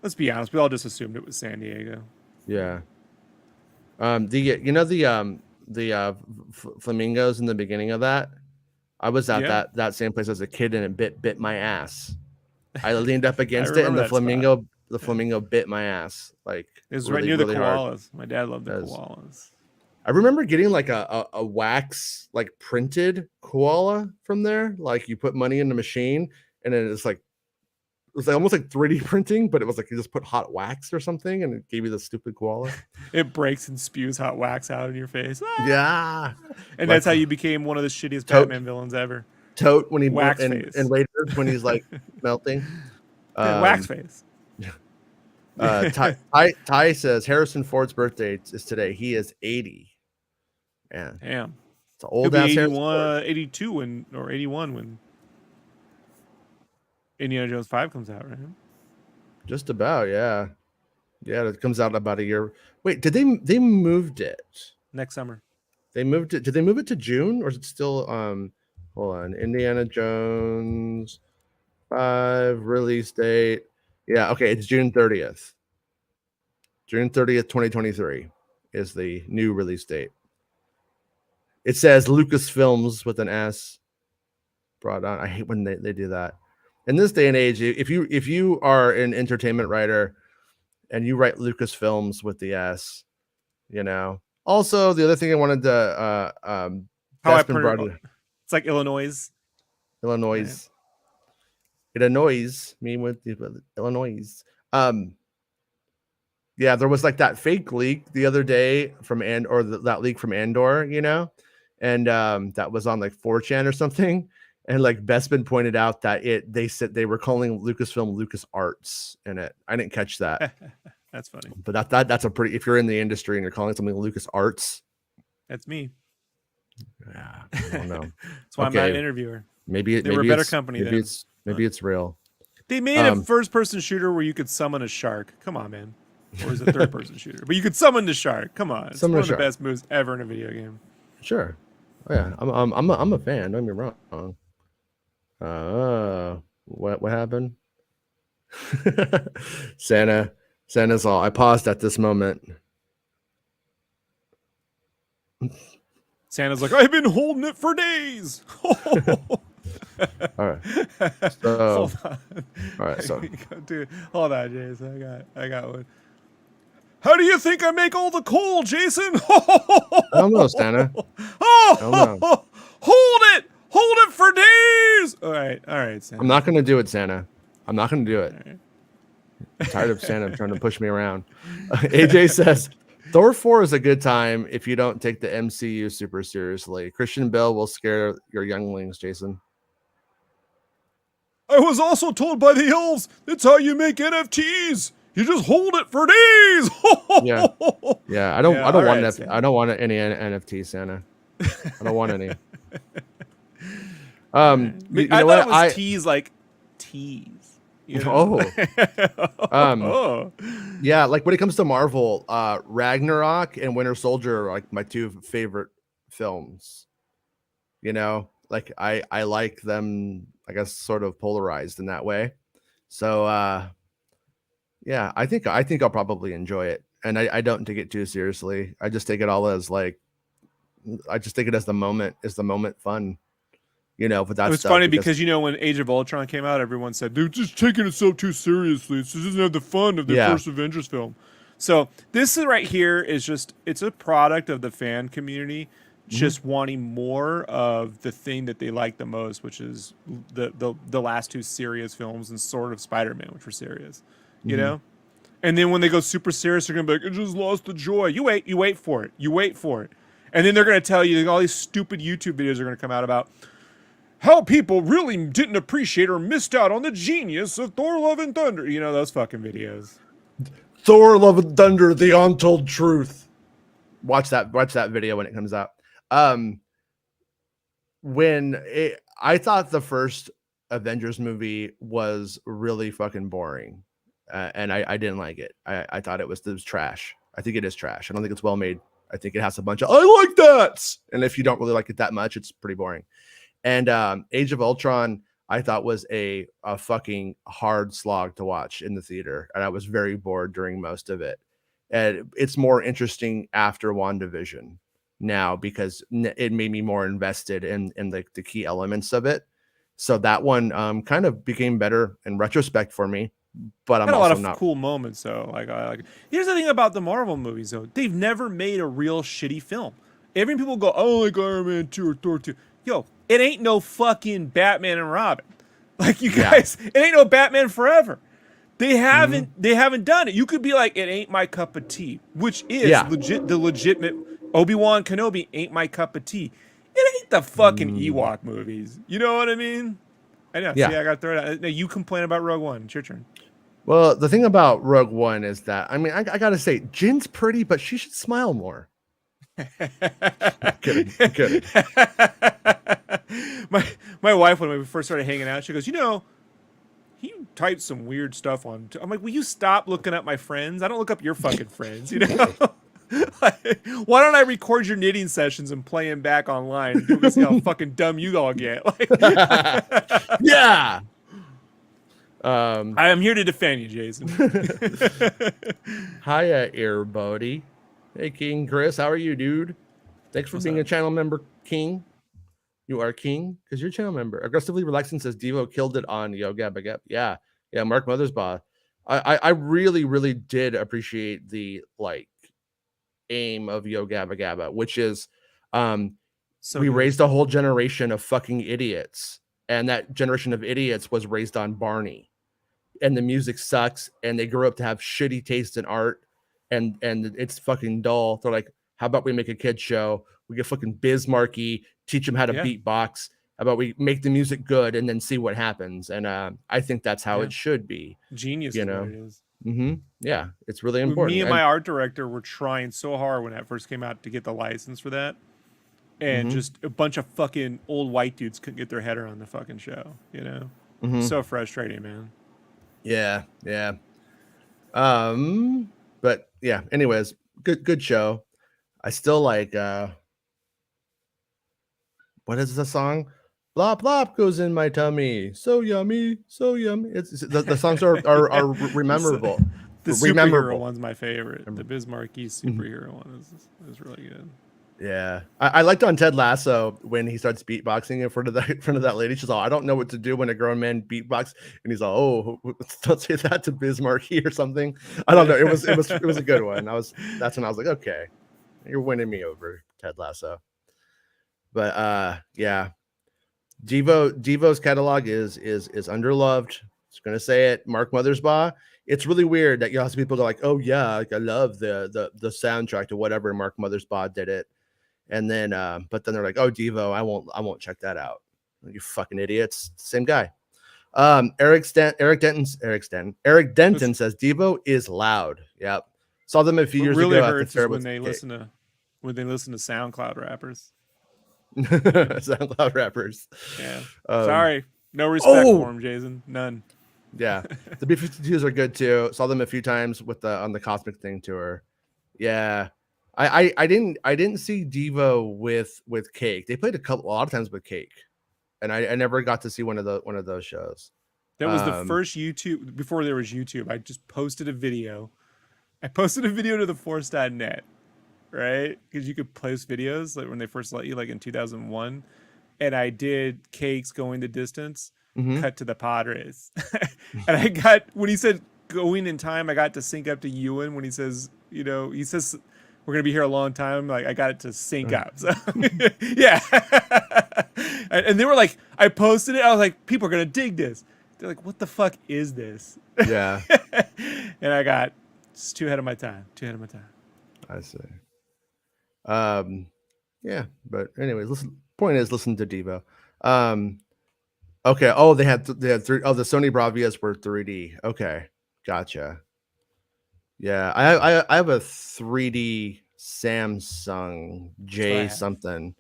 let's be honest, we all just assumed it was San Diego. Yeah. The flamingos in the beginning of that. I was at that same place as a kid, and it bit my ass. I leaned up against it, and the flamingo bit my ass. Like it was right near the koalas. My dad loved the koalas. I remember getting like a wax like printed koala from there. Like you put money in the machine, and then it was like almost like 3D printing, but it was like you just put hot wax or something, and it gave you the stupid koala. It breaks and spews hot wax out in your face. Yeah, and that's how you became one of the shittiest Batman villains ever. Tote when he wax face, and later when he's like melting. Wax face. Ty says Harrison Ford's birthday is today. He is 80. Yeah, damn, it's an old ass 82 or 81 when Indiana Jones 5 comes out, right? Just about, yeah. Yeah, it comes out in about a year. Wait, did they moved it? Next summer. They moved it. Did they move it to June or is it still hold on. Indiana Jones 5 release date. Yeah, okay, it's June 30th. June 30th, 2023 is the new release date. It says Lucasfilms with an S brought on. I hate when they do that. In this day and age, if you are an entertainment writer and you write Lucasfilms with the S, you know. Also, the other thing I wanted to How I Bespin brought it. It's like Illinois. Illinois. Right. It annoys me with Illinois. Yeah, there was like that fake leak the other day from that leak from Andor, you know, and that was on like 4chan or something. And like Bespin pointed out that they said they were calling Lucasfilm Lucas Arts in it. I didn't catch that. That's funny. But that's a pretty, if you're in the industry and you're calling something Lucas Arts. That's me. Yeah, I don't know. That's why I'm not an interviewer. Maybe they were a better company. Maybe it's real. They made a first-person shooter where you could summon a shark. Come on, man. Or is it a third-person shooter? But you could summon the shark. Come on, it's one of the best moves ever in a video game. Sure. Oh, yeah, I'm a fan. Don't get me wrong. What happened? Santa's all. I paused at this moment. Santa's like, I've been holding it for days. All right. So, hold on. All right. So, dude, hold on, Jason. I got one. How do you think I make all the coal, Jason? I don't know, Santa. Hold it for days. All right, Santa. I'm not gonna do it, Santa. I'm not gonna do it. Right. I'm tired of Santa trying to push me around. AJ says, Thor 4 is a good time if you don't take the MCU super seriously. Christian Bale will scare your younglings, Jason. I was also told by the elves that's how you make NFTs. You just hold it for days. Yeah. I don't want any NFT, Santa. I don't want any. I thought it was teas like teas. You know? Yeah, like when it comes to Marvel, Ragnarok and Winter Soldier are like my two favorite films. You know, like I like them, I guess, sort of polarized in that way. So yeah, I think I'll probably enjoy it, and I don't take it too seriously. I just take it all as like, I just take it as the moment fun. You know, but that's, it was funny because you know when Age of Ultron came out, everyone said they're just taking it so too seriously. It doesn't have the fun of their first Avengers film. So this is right here is just, it's a product of the fan community just wanting more of the thing that they like the most, which is the last two serious films and sort of Spider-Man, which were serious, you know. And then when they go super serious, they're gonna be like, it just lost the joy. You wait for it, and then they're gonna tell you all these stupid YouTube videos are gonna come out about how people really didn't appreciate or missed out on the genius of Thor: Love and Thunder. You know, those fucking videos. Thor: Love and Thunder, the untold truth. Watch that video when it comes out. I thought the first Avengers movie was really fucking boring. And I didn't like it. I thought it was trash. I think it is trash. I don't think it's well made. I think it has a bunch of, I like that. And if you don't really like it that much, it's pretty boring. And Age of Ultron, I thought was a fucking hard slog to watch in the theater. And I was very bored during most of it. And it's more interesting after WandaVision now because it made me more invested in the key elements of it. So that one kind of became better in retrospect for me. But I'm also not. Cool moments though. Like here's the thing about the Marvel movies though. They've never made a real shitty film. Every people go, oh, like Iron Man 2 or Thor 2. Yo, it ain't no fucking Batman and Robin. Like you guys, it ain't no Batman Forever. They haven't done it. You could be like, it ain't my cup of tea, which is the legitimate Obi-Wan Kenobi ain't my cup of tea. It ain't the fucking Ewok movies. You know what I mean? I know. Yeah. See, I got to throw it out. Now, you complain about Rogue One. It's your turn. Well, the thing about Rogue One is that, I mean, I got to say, Jin's pretty, but she should smile more. I'm kidding. My wife, when we first started hanging out, she goes, you know, he typed some weird stuff on. I'm like, will you stop looking up my friends? I don't look up your fucking friends, you know. Like, why don't I record your knitting sessions and play them back online? And people can see how fucking dumb you all get. Like, Yeah. I am here to defend you, Jason. Hiya, everybody. Hey, King Chris, how are you, dude? Thanks for being a channel member, King. You are king because you're a channel member. Aggressively relaxing says Devo killed it on Yo Gabba Gab. Yeah, Mark Mothersbaugh. I really, really did appreciate the like aim of Yo Gabba Gabba, which is So we good. raised a whole generation of fucking idiots, and that generation of idiots was raised on Barney, and the music sucks, and they grew up to have shitty taste in art, and it's fucking dull. They're like, how about we make a kid show? We get fucking Bismarcky, teach them how to beatbox. How about we make the music good and then see what happens? And I think that's how it should be. Genius, you know. What it is. Yeah, it's really important. Me and my art director were trying so hard when that first came out to get the license for that, and just a bunch of fucking old white dudes couldn't get their head around the fucking show. You know, so frustrating, man. Yeah. But yeah. Anyways, good show. I still like. What is the song? Blop blop goes in my tummy. So yummy, so yummy. It's the songs are rememberable. The superhero one's my favorite. The Bismarcky superhero one is really good. Yeah, I liked on Ted Lasso when he starts beatboxing in front of that lady. She's all, I don't know what to do when a grown man beatbox, and he's all, oh, don't say that to Bismarcky or something. I don't know. It was a good one. That's when I was like, okay, you're winning me over, Ted Lasso. But yeah, Devo's catalog is underloved. Just gonna say it. Mark Mothersbaugh. It's really weird that you have people go like, oh yeah, like I love the soundtrack to whatever Mark Mothersbaugh did it, and then but then they're like, oh Devo, I won't check that out. You fucking idiots. Same guy. Eric Denton says Devo is loud. Yep. Saw them a few years really ago. Hurts is when they listen to SoundCloud rappers. SoundCloud rappers. Yeah. Sorry. No respect for them, Jason. None. Yeah. The B-52s are good too. Saw them a few times on the Cosmic Thing tour. Yeah. I didn't see Devo with Cake. They played a lot of times with Cake. And I never got to see one of those shows. That was the first YouTube before there was YouTube. I just posted a video. I posted a video to the force.net. Right? Because you could post videos like when they first let you, like in 2001. And I did Cake's Going the Distance, cut to the Padres. And I got, when he said going in time, I got to sync up to Ewan when he says, you know, he says, we're going to be here a long time. Like, I got it to sync up. So, yeah. And they were like, I posted it. I was like, people are going to dig this. They're like, what the fuck is this? Yeah. And I got, it's too ahead of my time. I see. Yeah, but anyways, listen to Devo. Okay. Oh, they had three. Oh, the Sony Bravias were 3D. Okay, gotcha. Yeah, I have a 3D Samsung J something,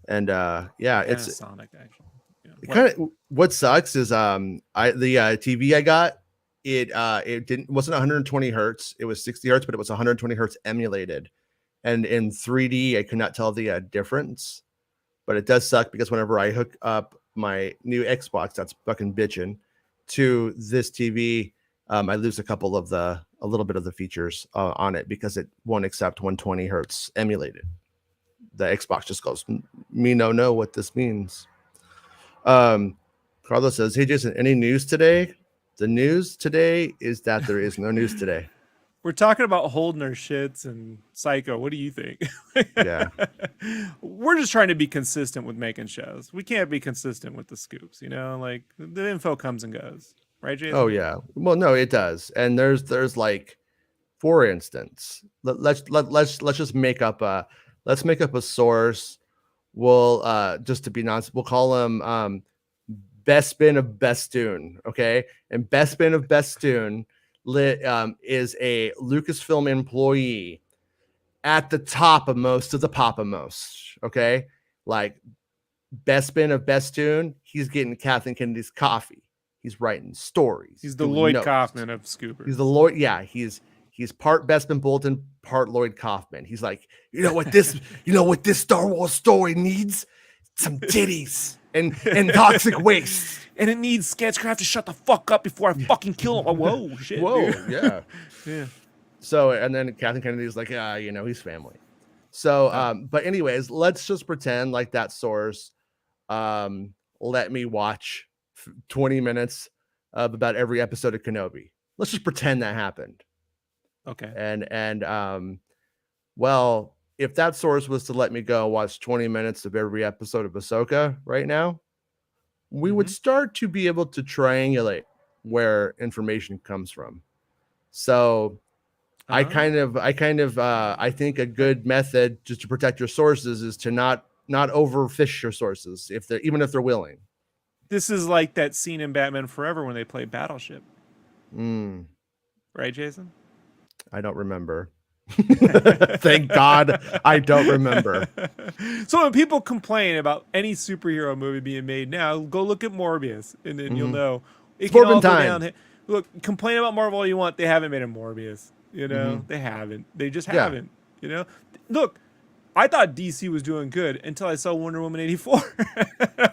and yeah, it's Sonic actually. Yeah. Kind of what sucks is the TV I got it wasn't 120 hertz. It was 60 hertz, but it was 120 hertz emulated. And in 3D, I could not tell the difference, but it does suck because whenever I hook up my new Xbox, that's fucking bitching, to this TV, I lose a little bit of the features on it because it won't accept 120 hertz emulated. The Xbox just goes, me no know what this means. Carlos says, hey Jason, any news today? The news today is that there is no news today. We're talking about holding our shits and Psycho. What do you think? Yeah. We're just trying to be consistent with making shows. We can't be consistent with the scoops, you know? Like, the info comes and goes. Right, Jason? Oh, yeah. Well, no, it does. And there's like, for instance, let's just make up a source. We'll, just to be nice, we'll call him Best Spin of Bestoon, okay? And Best Spin of Bestoon is a Lucasfilm employee at the top of most of the Papamos, okay? Like Best Spin of Bestoon, he's getting Kathleen Kennedy's coffee. He's writing stories. He's the doing Lloyd notes. Kaufman of Scoopers. He's the Lloyd. Yeah, he's part Bestman Bolton, part Lloyd Kaufman. He's like, you know what this Star Wars story needs? Some titties and toxic waste. And it needs Sketchcraft to shut the fuck up before I fucking kill him. Oh, whoa, shit. Whoa, dude. yeah. Yeah. So, and then Kathleen Kennedy's like, he's family. So, but anyways, let's just pretend like that source let me watch 20 minutes of about every episode of Kenobi. Let's just pretend that happened. Okay. And well, if that source was to let me go watch 20 minutes of every episode of Ahsoka right now, we would start to be able to triangulate where information comes from. So I think a good method just to protect your sources is to not overfish your sources even if they're willing. This is like that scene in Batman Forever when they play Battleship. Right, Jason? I don't remember. Thank God I don't remember. So when people complain about any superhero movie being made now, go look at Morbius, and then you'll know. It can all go down. Look, complain about Marvel all you want. They haven't made a Morbius. You know, they haven't. They just haven't. You know, look, I thought DC was doing good until I saw Wonder Woman 84.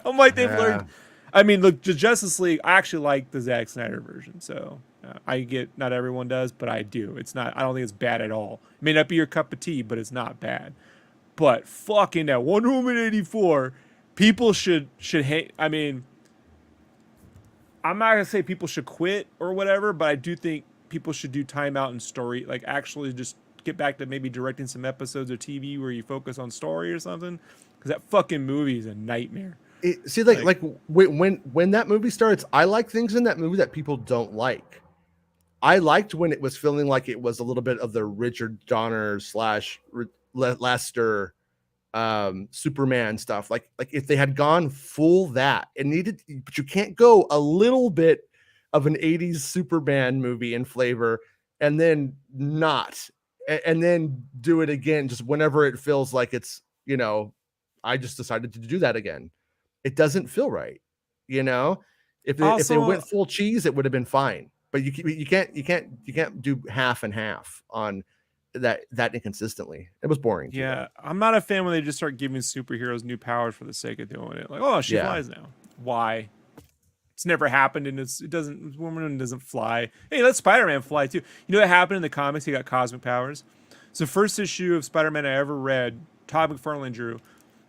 I'm like, they've learned. I mean, look, Justice League, I actually like the Zack Snyder version. So I get not everyone does, but I do. It's not, I don't think it's bad at all. It may not be your cup of tea, but it's not bad. But fucking that Wonder Woman 84, people should hate. I mean, I'm not going to say people should quit or whatever, but I do think people should do timeout and story. Like actually just get back to maybe directing some episodes of TV where you focus on story or something. Because that fucking movie is a nightmare. When that movie starts, I like things in that movie that people don't like. I liked when it was feeling like it was a little bit of the Richard Donner / Lester Superman stuff. Like if they had gone full that, it needed, but you can't go a little bit of an 80s Superman movie in flavor and then not, and then do it again just whenever it feels like it's, I just decided to do that again. It doesn't feel right, If they went full cheese, it would have been fine. But you can't do half and half on that inconsistently. It was boring. Yeah, I'm not a fan when they just start giving superheroes new powers for the sake of doing it. Like, oh, she flies now. Why? It's never happened, and Woman doesn't fly. Hey, let Spider-Man fly too. You know what happened in the comics? He got cosmic powers. It's the first issue of Spider-Man I ever read. Todd McFarlane drew.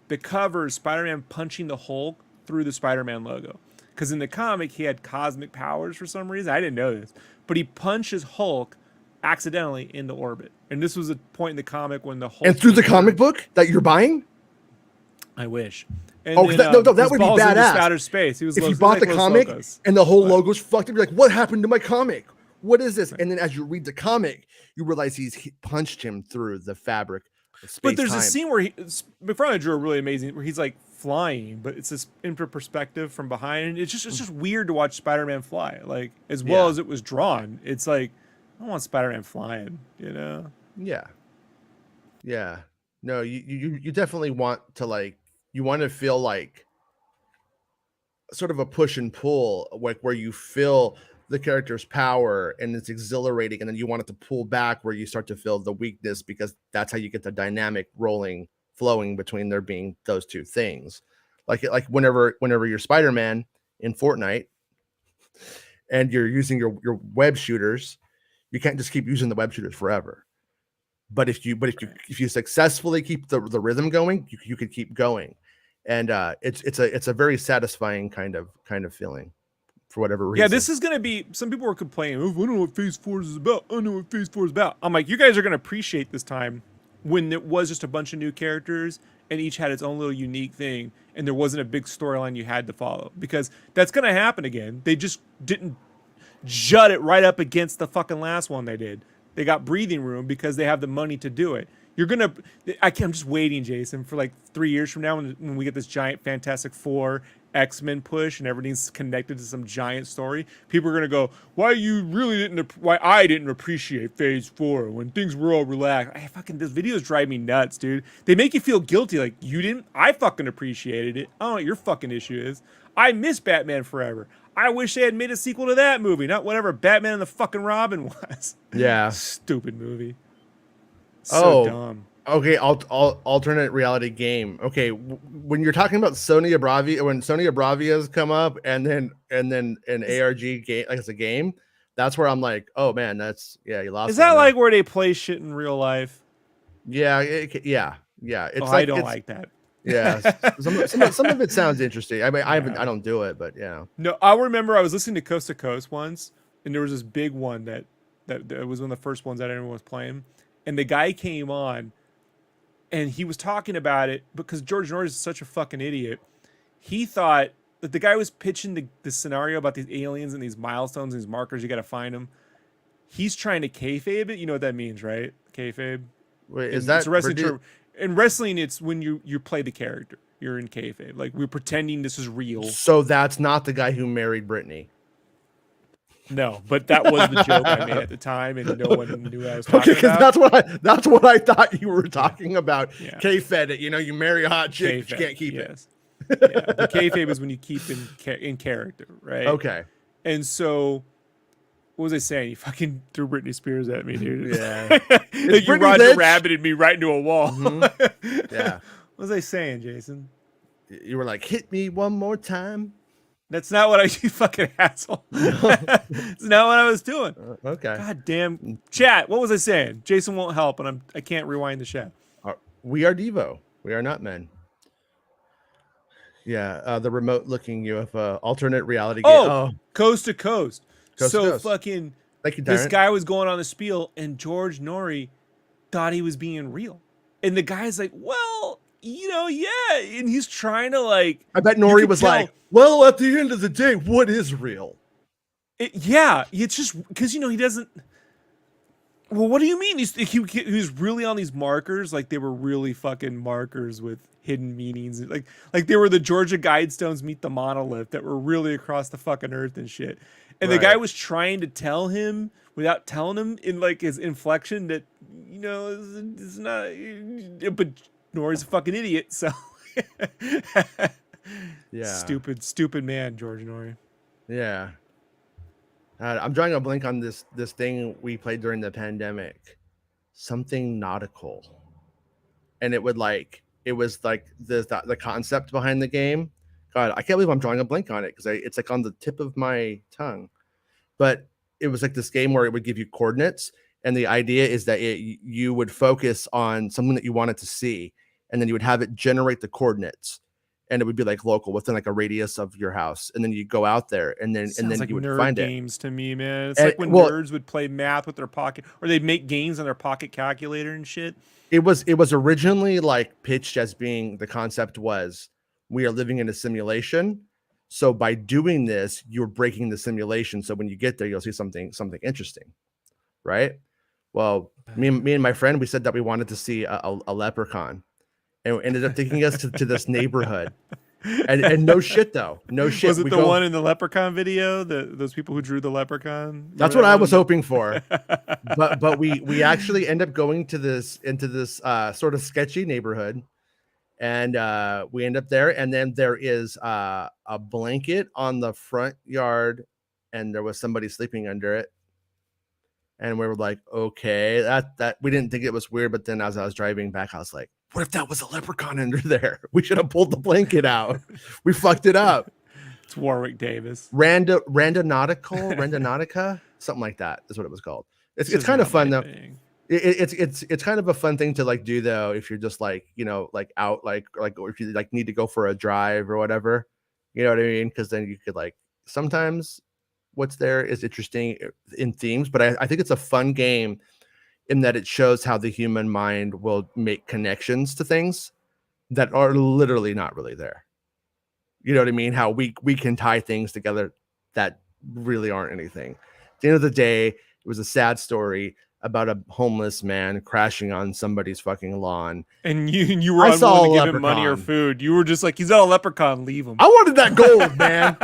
The cover is Spider-Man punching the Hulk through the Spider-Man logo. Because in the comic, he had cosmic powers for some reason. I didn't know this. But he punches Hulk accidentally into orbit. And this was a point in the comic when the Hulk... And through the comic book that you're buying? I wish. And then, that would be badass. Outer space. He was if you bought the comic and the whole logo's fucked up, you're like, what happened to my comic? What is this? And then as you read the comic, you realize he punched him through the fabric of space. But there's a scene where McFarlane drew a really amazing, where he's like flying, but it's this into perspective from behind. And it's just weird to watch Spider-Man fly. Like, as well as it was drawn, it's like, I don't want Spider-Man flying, Yeah. Yeah. No, you definitely want to you want to feel like sort of a push and pull, like where you feel the character's power and it's exhilarating, and then you want it to pull back where you start to feel the weakness, because that's how you get the dynamic flowing between there being those two things. Like whenever you're Spider-Man in Fortnite and you're using your web shooters, you can't just keep using the web shooters forever. But if you successfully keep the rhythm going, you could keep going. And it's a very satisfying kind of feeling for whatever reason. Yeah, this is gonna be. Some people were complaining. Oh, I don't know what Phase 4 is about. I don't know what Phase 4 is about. I'm like, you guys are gonna appreciate this time when it was just a bunch of new characters and each had its own little unique thing, and there wasn't a big storyline you had to follow, because that's gonna happen again. They just didn't jut it right up against the fucking last one they did. They got breathing room because they have the money to do it. I'm just waiting, Jason, for like 3 years from now when we get this giant Fantastic Four X-Men push and everything's connected to some giant story. People are gonna go, why I didn't appreciate Phase 4 when things were all relaxed. Those videos drive me nuts, dude. They make you feel guilty, like you didn't. I fucking appreciated it. I don't know what your fucking issue is. I miss Batman Forever. I wish they had made a sequel to that movie, not whatever Batman and the fucking Robin was. Yeah. Stupid movie. Oh, So dumb. okay. Alternate reality game. Okay, when you're talking about Sony Bravia, when Sony Bravia's come up, and then an ARG game, like it's a game, that's where I'm like, oh man, that's you lost. Is that like where they play shit in real life? Yeah, yeah. It's I don't like that. Yeah, some of it sounds interesting. I mean, I don't do it, but yeah. No, I remember I was listening to Coast once, and there was this big one that was one of the first ones that everyone was playing, and the guy came on, and he was talking about it because George Norris is such a fucking idiot. He thought that the guy was pitching the scenario about these aliens and these milestones and these markers. You got to find them. He's trying to kayfabe it. You know what that means, right? Kayfabe. Wait, is that it's a wrestling term? In wrestling, it's when you play the character. You're in kayfabe. Like, we're pretending this is real. So that's not the guy who married Britney. No, but that was the joke I made at the time, and no one knew what I was talking because about. that's what I thought you were talking about. Yeah. Kayfabe it. You marry a hot chick, you can't keep it. Yeah, the kayfabe is when you keep in character, right? Okay. And so, what was I saying? You fucking threw Britney Spears at me, dude. Yeah. Like you Roger Rabbited me right into a wall. Mm-hmm. Yeah. What was I saying, Jason? You were like, hit me one more time. That's not what you fucking asshole. It's not what I was doing. Okay. God damn. Chat, what was I saying? Jason won't help, and I can't rewind the chat. We are Devo. We are not men. Yeah, the remote-looking UFO alternate reality game. Oh, Coast to Coast. Fucking thank you, this guy was going on a spiel, and George Norrie thought he was being real. And the guy's like, well, yeah. And he's trying to like... I bet Norrie was like, well, at the end of the day, what is real? Yeah, it's just... Because, he doesn't... Well, what do you mean? He was really on these markers. Like, they were really fucking markers with hidden meanings. Like they were the Georgia Guidestones meet the monolith that were really across the fucking earth and shit. And the guy was trying to tell him without telling him in like his inflection that, it's not, but Norrie's a fucking idiot. So yeah, stupid man, George Norrie. Yeah. I'm drawing a blank on this thing we played during the pandemic, something nautical. And it was like the concept behind the game. God, I can't believe I'm drawing a blank on it because it's like on the tip of my tongue. But it was like this game where it would give you coordinates, and the idea is that you would focus on something that you wanted to see, and then you would have it generate the coordinates, and it would be like local within like a radius of your house, and then you go out there, and then like you would nerd find games to me, man. It's like when nerds would play math with their pocket, or they'd make games on their pocket calculator and shit. It was originally like pitched as being, the concept was, we are living in a simulation. So by doing this, you're breaking the simulation. So when you get there, you'll see something interesting, right? Well, me and my friend, we said that we wanted to see a leprechaun, and we ended up taking us to this neighborhood. And no shit though, no shit. Was it the one in the leprechaun video? Those people who drew the leprechaun? That's what I was hoping for. but we actually end up going into this sort of sketchy neighborhood, and we end up there, and then there is a blanket on the front yard, and there was somebody sleeping under it. And we were like, okay, that we didn't think it was weird, but then as I was driving back, I was like, what if that was a leprechaun under there? We should have pulled the blanket out. We fucked it up. It's Warwick Davis. Randonautica, something like that is what it was called. It's kind of fun though. It's kind of a fun thing to like do though, if you're just like, like out, like or if you like need to go for a drive or whatever, you know what I mean? Because then you could like, sometimes what's there is interesting in themes, but I think it's a fun game in that it shows how the human mind will make connections to things that are literally not really there. You know what I mean? How we can tie things together that really aren't anything. At the end of the day, it was a sad story about a homeless man crashing on somebody's fucking lawn. And you were unwilling to give him money or food. You were just like, he's not a leprechaun, leave him. I wanted that gold, man.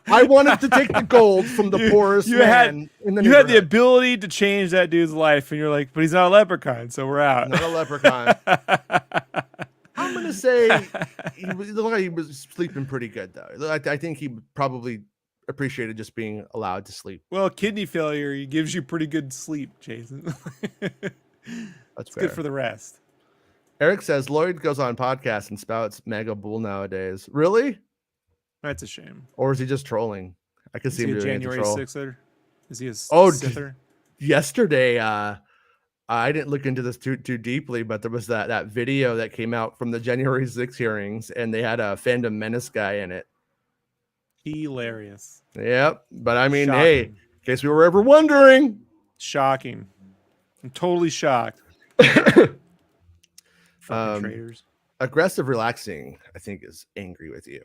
I wanted to take the gold from the poorest man in the neighborhood. You had the ability to change that dude's life, and you're like, but he's not a leprechaun, so we're out. Not a leprechaun. I'm going to say he was sleeping pretty good, though. I think he probably appreciated just being allowed to sleep. Well, kidney failure gives you pretty good sleep, Jason. That's It's fair. good for the rest. Eric says Lloyd goes on podcasts and spouts mega bull nowadays. Really? That's a shame. Or is he just trolling? I could Is see he him a doing it to January troll. 6er? Is he a Sither? Yesterday, I didn't look into this too deeply, but there was that video that came out from the January 6 hearings, and they had a Fandom Menace guy in it. Hilarious. Yep. But I mean, Shocking. hey, in case we were ever wondering. Shocking. I'm totally shocked. Fucking traitors. Aggressive relaxing, I think, is angry with you.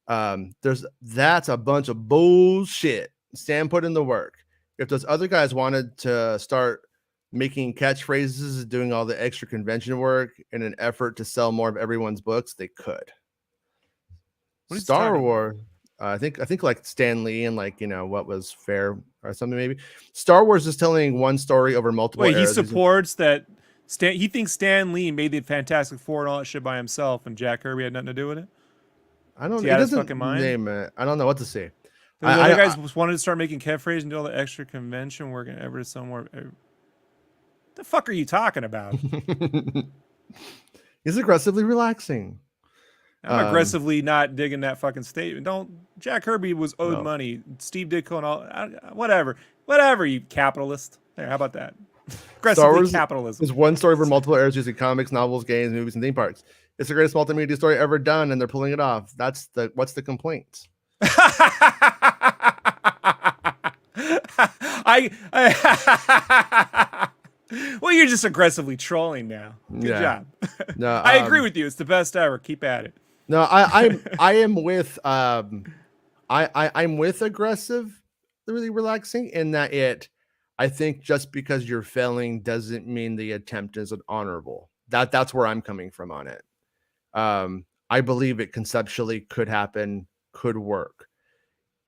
That's a bunch of bullshit. Stan put in the work. If those other guys wanted to start making catchphrases, doing all the extra convention work in an effort to sell more of everyone's books, they could. Star Wars, I think like Stan Lee and like, what was fair or something maybe. Star Wars is telling one story over multiple. Wait, he supports that. He thinks Stan Lee made the Fantastic Four and all that shit by himself, and Jack Kirby had nothing to do with it. I don't know. He doesn't name it. I don't know what to say. The other guys wanted to start making catchphrases and do all the extra convention work and ever somewhere. The fuck are you talking about? He's aggressively relaxing. I'm aggressively not digging that fucking statement. Jack Kirby was owed money. Steve Ditko and all. Whatever, you capitalist. There, how about that? Aggressively capitalism. There's one story for multiple eras using comics, novels, games, movies, and theme parks. It's the greatest multimedia story ever done, and they're pulling it off. What's the complaint? Well, you're just aggressively trolling now. Good job. No, I agree with you. It's the best ever. Keep at it. No, I am with I'm with aggressive, really relaxing in that I think just because you're failing doesn't mean the attempt isn't honorable. That's where I'm coming from on it. I believe it conceptually could happen, could work.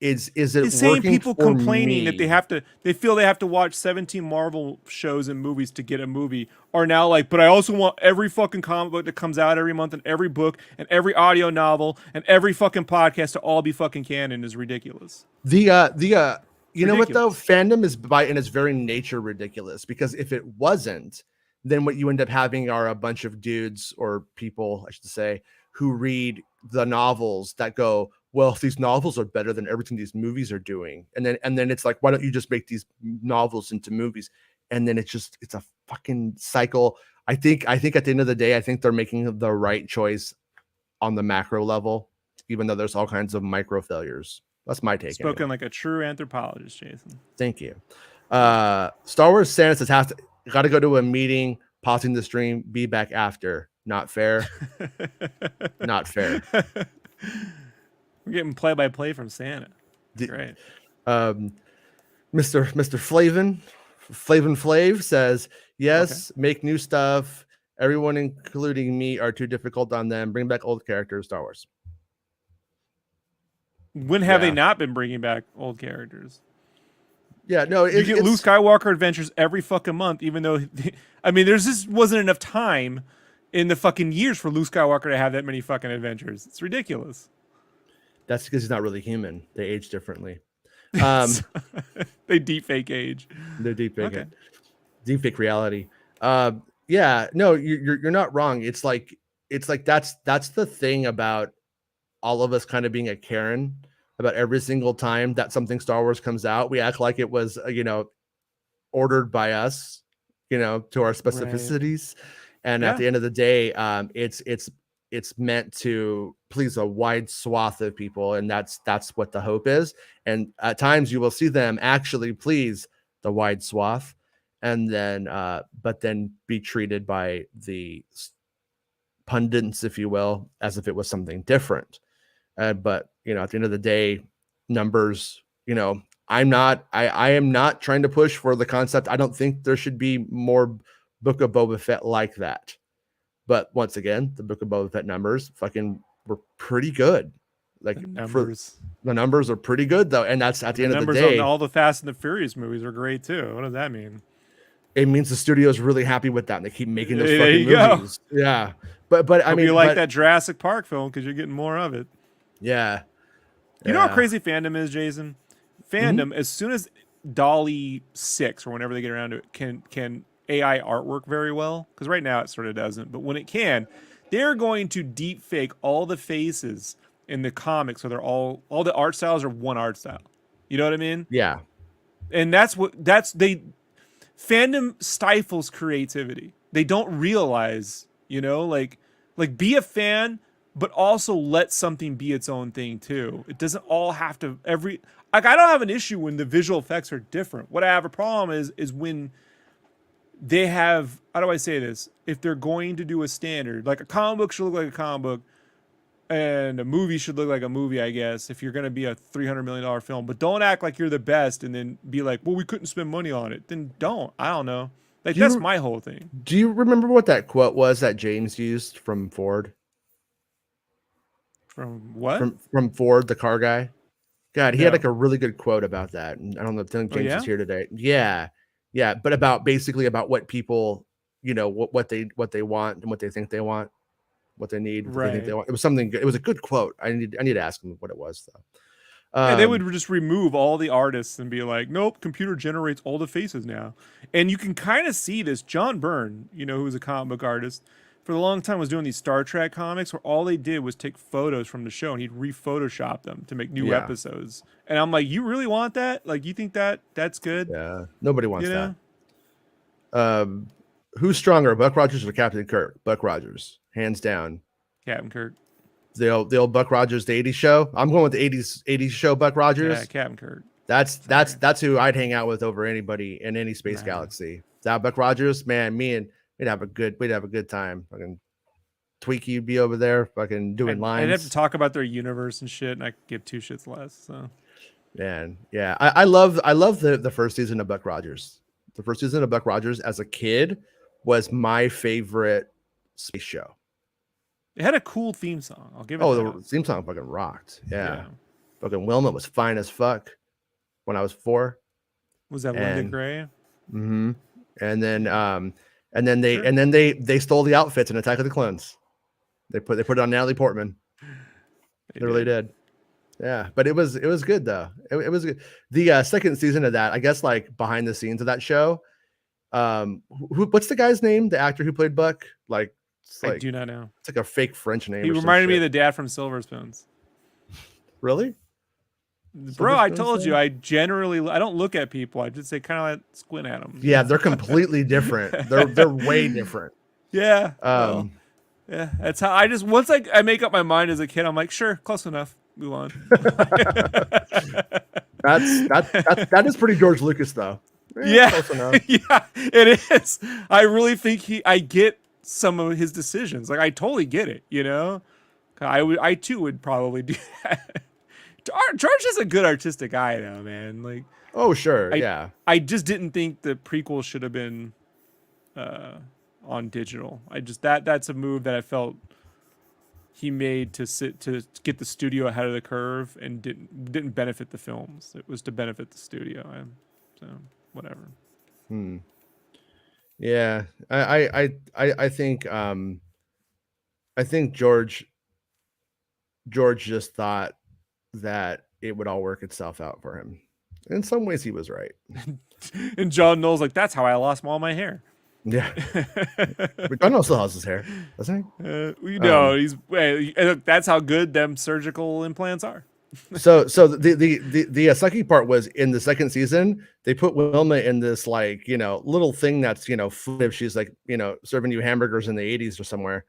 Is it the same working people for complaining me? that they feel they have to watch 17 Marvel shows and movies to get a movie are now like, but I also want every fucking comic book that comes out every month and every book and every audio novel and every fucking podcast to all be fucking canon is ridiculous. You know what though? Fandom is by in its very nature ridiculous, because if it wasn't, then what you end up having are a bunch of dudes or people, I should say, who read the novels that go, well, if these novels are better than everything these movies are doing, and then it's like, why don't you just make these novels into movies? And then it's a fucking cycle. I think at the end of the day, I think they're making the right choice on the macro level, even though there's all kinds of micro failures. That's my take. Spoken anyway. like a true anthropologist, Jason. Thank you. Star Wars Santa says got to go to a meeting, pausing the stream, be back after. Not fair. Not fair. We're getting play-by-play from Santa. Great. Mr. Flavin Flav says, yes, okay. Make new stuff. Everyone, including me, are too difficult on them. Bring back old characters, Star Wars. When have they not been bringing back old characters? Yeah, no. You get Luke Skywalker adventures every fucking month, even though, there just wasn't enough time in the fucking years for Luke Skywalker to have that many fucking adventures. It's ridiculous. That's because he's not really human. They age differently. They deepfake age. They're deepfake. Deepfake reality. Yeah, no, you're not wrong. It's like that's the thing about all of us kind of being a Karen about every single time that something Star Wars comes out. We act like it was ordered by us, to our specificities. Right. And at the end of the day, it's meant to please a wide swath of people, and that's what the hope is. And at times you will see them actually please the wide swath, and then but then be treated by the pundits, if you will, as if it was something different. But at the end of the day, numbers. I am not trying to push for the concept. I don't think there should be more Book of Boba Fett like that. But once again, the Book of Boba Fett numbers were pretty good. Like the numbers are pretty good though, and that's at the end of the day. Numbers on all the Fast and the Furious movies are great too. What does that mean? It means the studio is really happy with that, and they keep making those fucking movies. Go. Yeah, but I mean, you like that Jurassic Park film because you're getting more of it. Yeah, You know how Yeah. crazy fandom is, Jason? Mhm. Fandom, as soon as Dolly 6 or whenever they get around to it, can AI artwork very well, because right now it sort of doesn't, but when it can, they're going to deep fake all the faces in the comics, so they're all the art styles are one art style. You know what I mean? Yeah. And that's they fandom stifles creativity. They don't realize, like be a fan, but also let something be its own thing too. It doesn't all have to like I don't have an issue when the visual effects are different. What I have a problem is when they have, how do I say this? If they're going to do a standard, like a comic book should look like a comic book, and a movie should look like a movie, I guess, if you're going to be a $300 million film. But don't act like you're the best and then be like, well, we couldn't spend money on it. Then don't. I don't know. Like, Do that's you my whole thing. do you remember what that quote was that James used from Ford? From what? From Ford, the car guy. God, he had like No. a really good quote about that. And I don't know if Oh, James is yeah? here today. Yeah. Yeah. But about basically about what people, what they want and what they think they want, what they need, what they think they Right. want. It was something good. It was a good quote. I need to ask him what it was though. Yeah, they would just remove all the artists and be like, nope, computer generates all the faces now. And you can kind of see this. John Byrne, who was a comic book artist, for a long time was doing these Star Trek comics where all they did was take photos from the show and he'd re-Photoshop them to make new Yeah. episodes. And I'm like, you really want that? Like, you think that's good? Yeah. Nobody wants You know? that. Who's stronger, Buck Rogers or Captain Kirk? Buck Rogers, hands down. Captain Kirk. The old Buck Rogers, the 80s show. I'm going with the 80s show Buck Rogers. Yeah, Captain Kirk. That's who I'd hang out with over anybody in any space Nah. galaxy. That Buck Rogers, man, we'd have a good time. Fucking Tweaky would be over there, fucking doing lines. I'd have to talk about their universe and shit, and I could give two shits less. So, Man, yeah, I love the first season of Buck Rogers. The first season of Buck Rogers as a kid was my favorite space show. it had a cool theme song. I'll give it. Oh, that. the theme song fucking rocked. Yeah. Fucking Wilma was fine as fuck when I was 4. Was that Linda And- Gray? Mm-hmm. And then Sure. they stole the outfits in Attack of the Clones. They put it on Natalie Portman. They really did. Yeah, but it was good though. It was good. The second season of that, I guess, like behind the scenes of that show. What's the guy's name? The actor who played Buck? Like, I do not know. it's like a fake French name. He or some reminded me of shit. the dad from Silver Spoons. Really? Bro, I Spoons told you, thing? I don't look at people. I just say kind of like squint at them. Yeah, they're completely different. They're way different. Yeah. Well, yeah. That's how once I make up my mind as a kid, I'm like, sure, close enough. Move on. That is pretty George Lucas though. Yeah. Close enough. Yeah, it is. I really think I get some of his decisions. Like I totally get it, I too would probably do that. George is a good artistic eye though, man. Like Oh sure, yeah. I just didn't think the prequel should have been on digital. That's a move that I felt he made to get the studio ahead of the curve and didn't benefit the films. It was to benefit the studio. So whatever. Yeah. I think George just thought that it would all work itself out for him. In some ways he was right. And John Knowles like, that's how I lost all my hair. Yeah. But John still has his hair, doesn't he? That's how good them surgical implants are. So the sucky part was in the second season, they put Wilma in this like, little thing that's, if she's like, serving you hamburgers in the 80s or somewhere.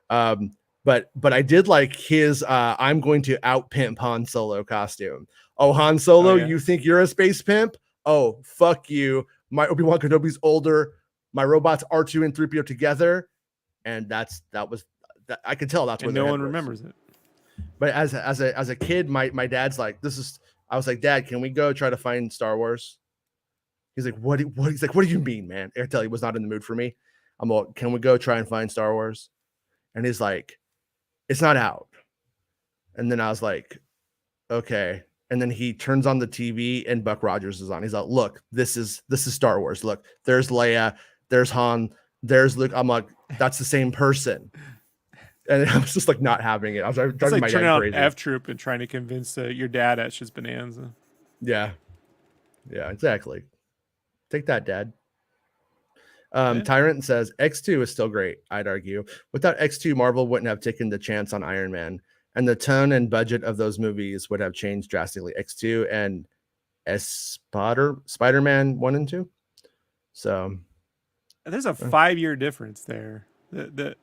But I did like his I'm going to out pimp Han Solo costume. Oh, Han Solo, Oh, yeah. You think you're a space pimp? Oh, fuck you. My Obi-Wan Kenobi's older. My robots R2 and 3PO together. And that was I could tell that's And where no one remembers it. But as a kid, my dad's like, I was like, Dad, can we go try to find Star Wars? He's like, what? He's like, what do you mean, man? I tell you, he was not in the mood for me. I'm like, can we go try and find Star Wars? And he's like, it's not out. And then I was like, okay. And then he turns on the TV and Buck Rogers is on. He's like, look, this is Star Wars. Look, there's Leia, there's Han, there's Luke. I'm like, that's the same person. And I was just like not having it. I was It's driving like my turning dad on crazy. F Troop and trying to convince your dad at shit's bonanza. Yeah, exactly. Take that, Dad. Tyrant says X2 is still great. I'd argue without X2, Marvel wouldn't have taken the chance on Iron Man, and the tone and budget of those movies would have changed drastically. X2 and Spider-Man 1 and 2. So there's a 5-year difference there. The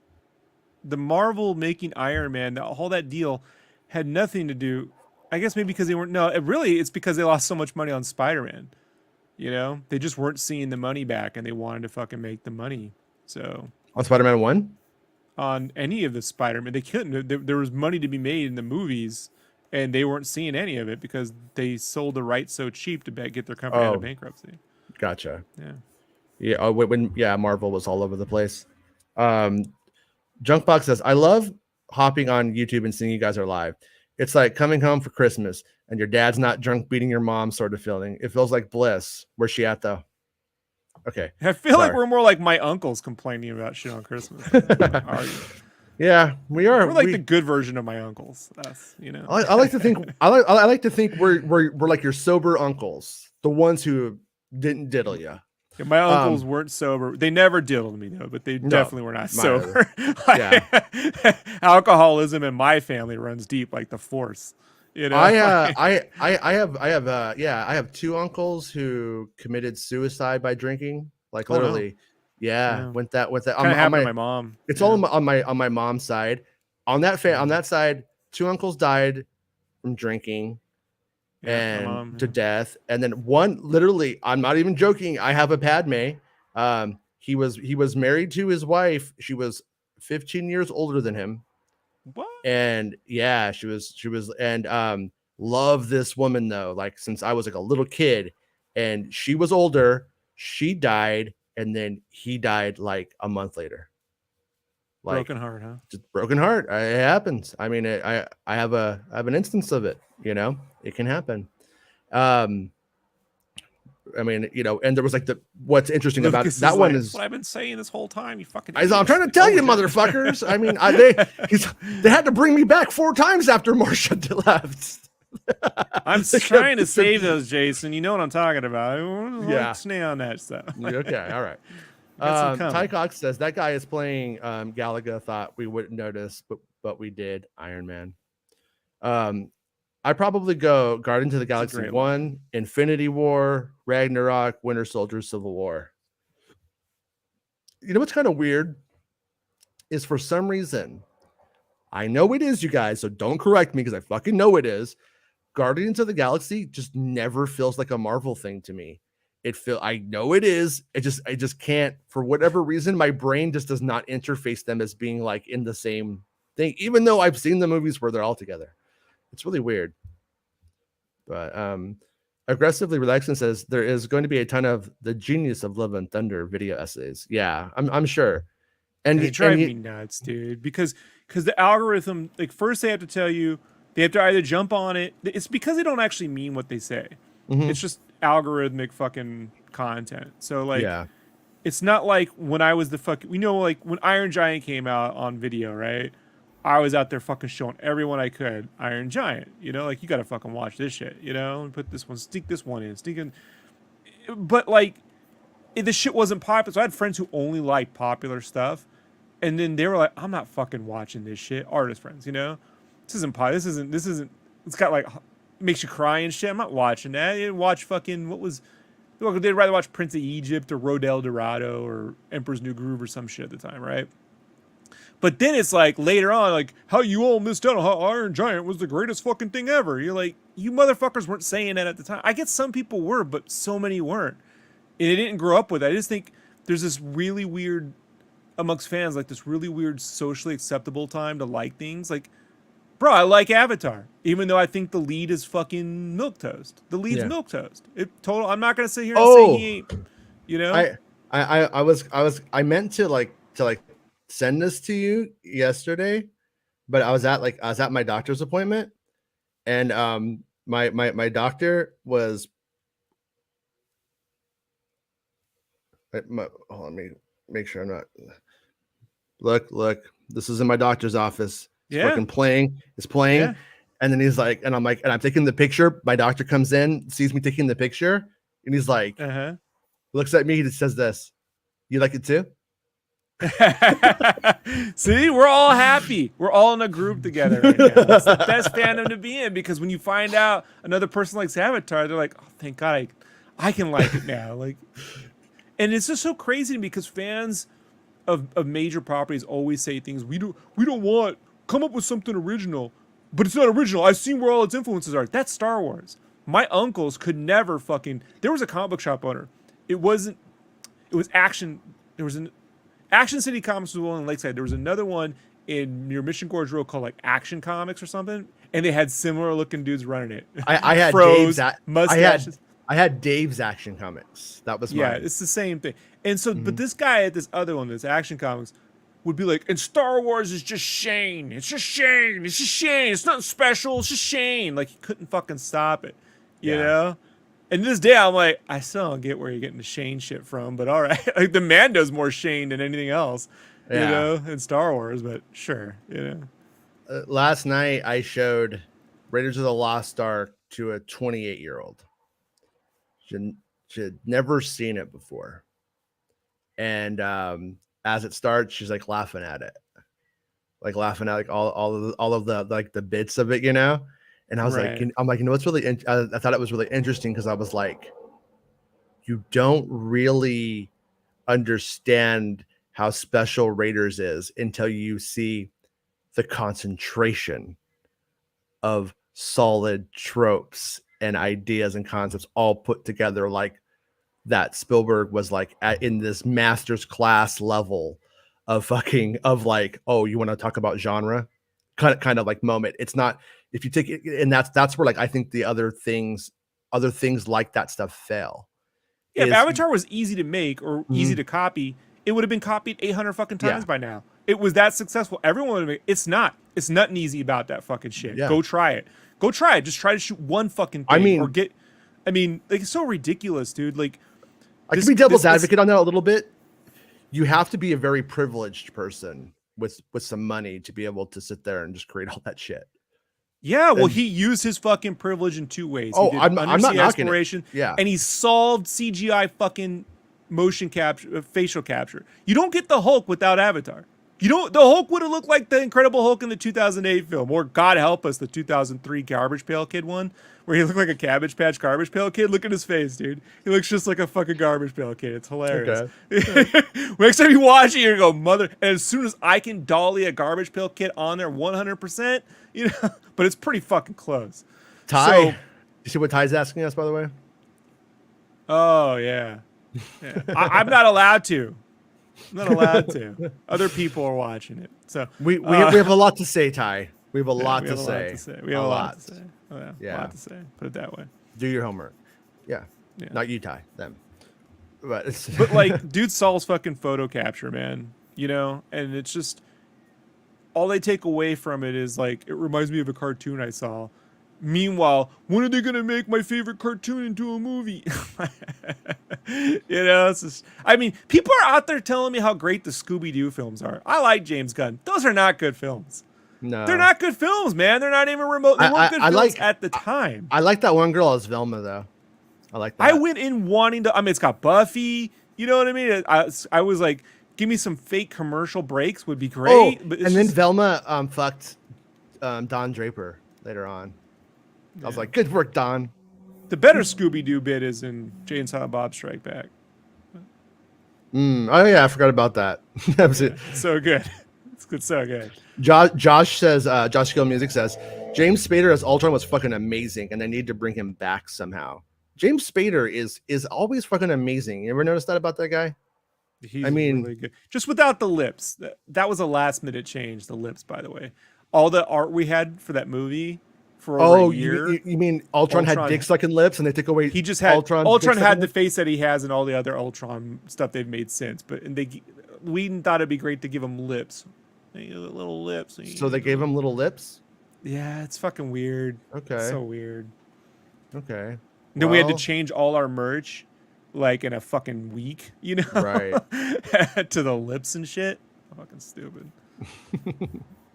Marvel making Iron Man, all that deal had nothing to do. I guess maybe because they weren't. No, it's because they lost so much money on Spider-Man. You know, they just weren't seeing the money back, and they wanted to fucking make the money. So on Spider-Man 1, on any of the Spider-Man, they couldn't. There was money to be made in the movies, and they weren't seeing any of it because they sold the rights so cheap to get their company out of bankruptcy. Gotcha. Yeah. Yeah. When Marvel was all over the place. Junkbox says, I love hopping on YouTube and seeing you guys are live. It's like coming home for Christmas and your dad's not drunk beating your mom sort of feeling. It feels like bliss. Where's she at though? Okay. I feel like we're more like my uncles complaining about shit on Christmas. Yeah, we are. We're like the good version of my uncles. That's, you know. I like to think I like to think we're like your sober uncles, the ones who didn't diddle you. Yeah, my uncles weren't sober. They never diddled me though, but they definitely were not sober. Yeah. Alcoholism in my family runs deep like the Force. You know, I have 2 uncles who committed suicide by drinking. Like literally, went that. Kind of happened to my mom. It's all on my mom's side. On that side, 2 uncles died from drinking and to death, and then one literally. I'm not even joking. I have a Padme. He was married to his wife. She was 15 years older than him. What? And yeah, she was and love this woman though, like since I was like a little kid, and she was older. She died, and then he died like a month later. Like, broken heart, huh? Just broken heart. It happens. I mean, I have an instance of it. You know, it can happen. I mean, you know, and there was like what's interesting about that one is what I've been saying this whole time. You fucking. I'm trying to tell you, motherfuckers. I mean, they had to bring me back 4 times after Marcia left. I'm trying to save those, Jason. You know what I'm talking about. Yeah, stay on that stuff. Okay, all right. Ty Cox says that guy is playing Galaga. Thought we wouldn't notice, but we did. Iron Man. I probably go Guardians of the Galaxy 1, Infinity War, Ragnarok, Winter Soldier, Civil War. You know what's kind of weird is for some reason, I know it is, you guys, so don't correct me because I fucking know it is. Guardians of the Galaxy just never feels like a Marvel thing to me. I know it is. I just can't, for whatever reason, my brain just does not interface them as being like in the same thing, even though I've seen the movies where they're all together. It's really weird. But Aggressively Relaxing says there is going to be a ton of the Genius of Love and Thunder video essays. Yeah, I'm sure. And they drive me nuts, dude, because the algorithm, like, first they have to tell you, they have to either jump on it. It's because they don't actually mean what they say. Mm-hmm. It's just algorithmic fucking content. So like, it's not like when I was like when Iron Giant came out on video, right? I was out there fucking showing everyone I could Iron Giant, you know, like, you gotta fucking watch this shit, you know, and put this one, sneak this one in, but like, the shit wasn't popular. So I had friends who only liked popular stuff, and then they were like, I'm not fucking watching this shit. Artist friends, you know, this isn't, it's got like, makes you cry and shit. I'm not watching that. You watch fucking, they'd rather watch Prince of Egypt or Road El Dorado or Emperor's New Groove or some shit at the time, right? But then it's like later on, like, how you all missed out on how Iron Giant was the greatest fucking thing ever. You're like, you motherfuckers weren't saying that at the time. I guess some people were, but so many weren't. And they didn't grow up with it. I just think there's this really weird, amongst fans, like this really weird socially acceptable time to like things. Like, bro, I like Avatar, even though I think the lead is fucking milquetoast. The lead's milquetoast. I'm not gonna sit here and say he ain't. You know, I meant to like send this to you yesterday, but I was at my doctor's appointment, and my doctor was let me make sure I'm not look, this is in my doctor's office. It's Yeah. fucking playing. It's playing. Yeah. And then he's like, and I'm like, and I'm taking the picture. My doctor comes in, sees me taking the picture, and he's like, looks at me. He just says this. You like it too? See, we're all happy. We're all in a group together right now. It's the best fandom to be in, because when you find out another person likes Avatar, they're like, oh, thank God I can like it now. Like, and it's just so crazy because fans of major properties always say things, we don't want, come up with something original, but it's not original. I've seen where all its influences are. That's Star Wars. My uncles could never fucking, there was a comic book shop owner. It was Action. There was an Action City Comics was one in Lakeside. There was another one near Mission Gorge Road called like Action Comics or something, and they had similar looking dudes running it. I had Froze, Dave's mustaches. I had Dave's Action Comics. That was mine. It's the same thing. And so, but this guy at this other one, this Action Comics, would be like, and Star Wars is just Shane. It's just Shane. It's just Shane. It's nothing special. It's just Shane. Like, he couldn't fucking stop it, you know? And to this day, I'm like, I still don't get where you're getting the Shane shit from, but all right. Like, the man does more Shane than anything else, you know, in Star Wars, but sure, you know. Last night, I showed Raiders of the Lost Ark to a 28-year-old. She had never seen it before. And as it starts, she's like laughing at it. Like laughing at like all of the like the bits of it, you know? And I was like, I'm like, you know what's really, I thought it was really interesting because I was like, you don't really understand how special Raiders is until you see the concentration of solid tropes and ideas and concepts all put together, like that Spielberg was like in this master's class level of fucking of like, oh, you want to talk about genre kind of like moment. It's not, if you take it, and that's where like I think the other things like that stuff fail. Yeah, if Avatar was easy to make or easy to copy, it would have been copied 800 fucking times by now. It was that successful. Everyone would have made, it's not. It's nothing easy about that fucking shit. Yeah. Go try it. Go try it. Just try to shoot one fucking thing. Like, it's so ridiculous, dude. Like, I can be devil's advocate on that a little bit. You have to be a very privileged person with some money to be able to sit there and just create all that shit. Yeah, well, he used his fucking privilege in two ways. Oh, I'm not knocking it. Yeah, and he solved CGI fucking motion capture, facial capture. You don't get the Hulk without Avatar. You don't. The Hulk would have looked like the Incredible Hulk in the 2008 film, or God help us, the 2003 Garbage Pail Kid one, where he looked like a Cabbage Patch Garbage Pail Kid. Look at his face, dude. He looks just like a fucking Garbage Pail Kid. It's hilarious. Okay. Next time you watch it, you're gonna go, mother. And as soon as I can dolly a Garbage Pail Kid on there 100%, you know, but it's pretty fucking close. Ty, you see what Ty's asking us, by the way? Oh yeah. I'm not allowed to. I'm not allowed to. Other people are watching it. So we have a lot to say, Ty. We have a lot to say. We have a lot to say. Oh, yeah. A lot to say. Put it that way. Do your homework. Yeah. Not you, Ty. Them. But like, dude Saul's fucking photo capture, man. You know, and it's just all they take away from it is like, it reminds me of a cartoon I saw. Meanwhile, when are they gonna make my favorite cartoon into a movie? You know, it's just, I mean, people are out there telling me how great the Scooby-Doo films are. I like James Gunn. Those are not good films. No, they're not good films, man. They're not even remote. They weren't good films at the time. I like that one girl as Velma, though. I like that. I went in wanting to. I mean, it's got Buffy. You know what I mean? I was like, give me some fake commercial breaks would be great. Oh, but and then Velma fucked Don Draper later on. I was like, good work, Don. The better Scooby-Doo bit is in Jay and Silent Bob Strike Back. Oh, yeah, I forgot about that. That was it. So good. It's good, so good. Josh says, Josh Gill Music says, James Spader as Ultron was fucking amazing, and they need to bring him back somehow. James Spader is always fucking amazing. You ever notice that about that guy? He's really good. Just without the lips. That was a last-minute change, the lips, by the way. All the art we had for that movie for over a year. You mean Ultron had dick-sucking lips, and they took away he just had Ultron had the face that he has and all the other Ultron stuff they've made since. But we thought it'd be great to give him lips. Little lips. So they gave him little lips? Yeah, it's fucking weird. Okay. It's so weird. Okay. Then we had to change all our merch like in a fucking week, you know? Right. To the lips and shit. Fucking stupid.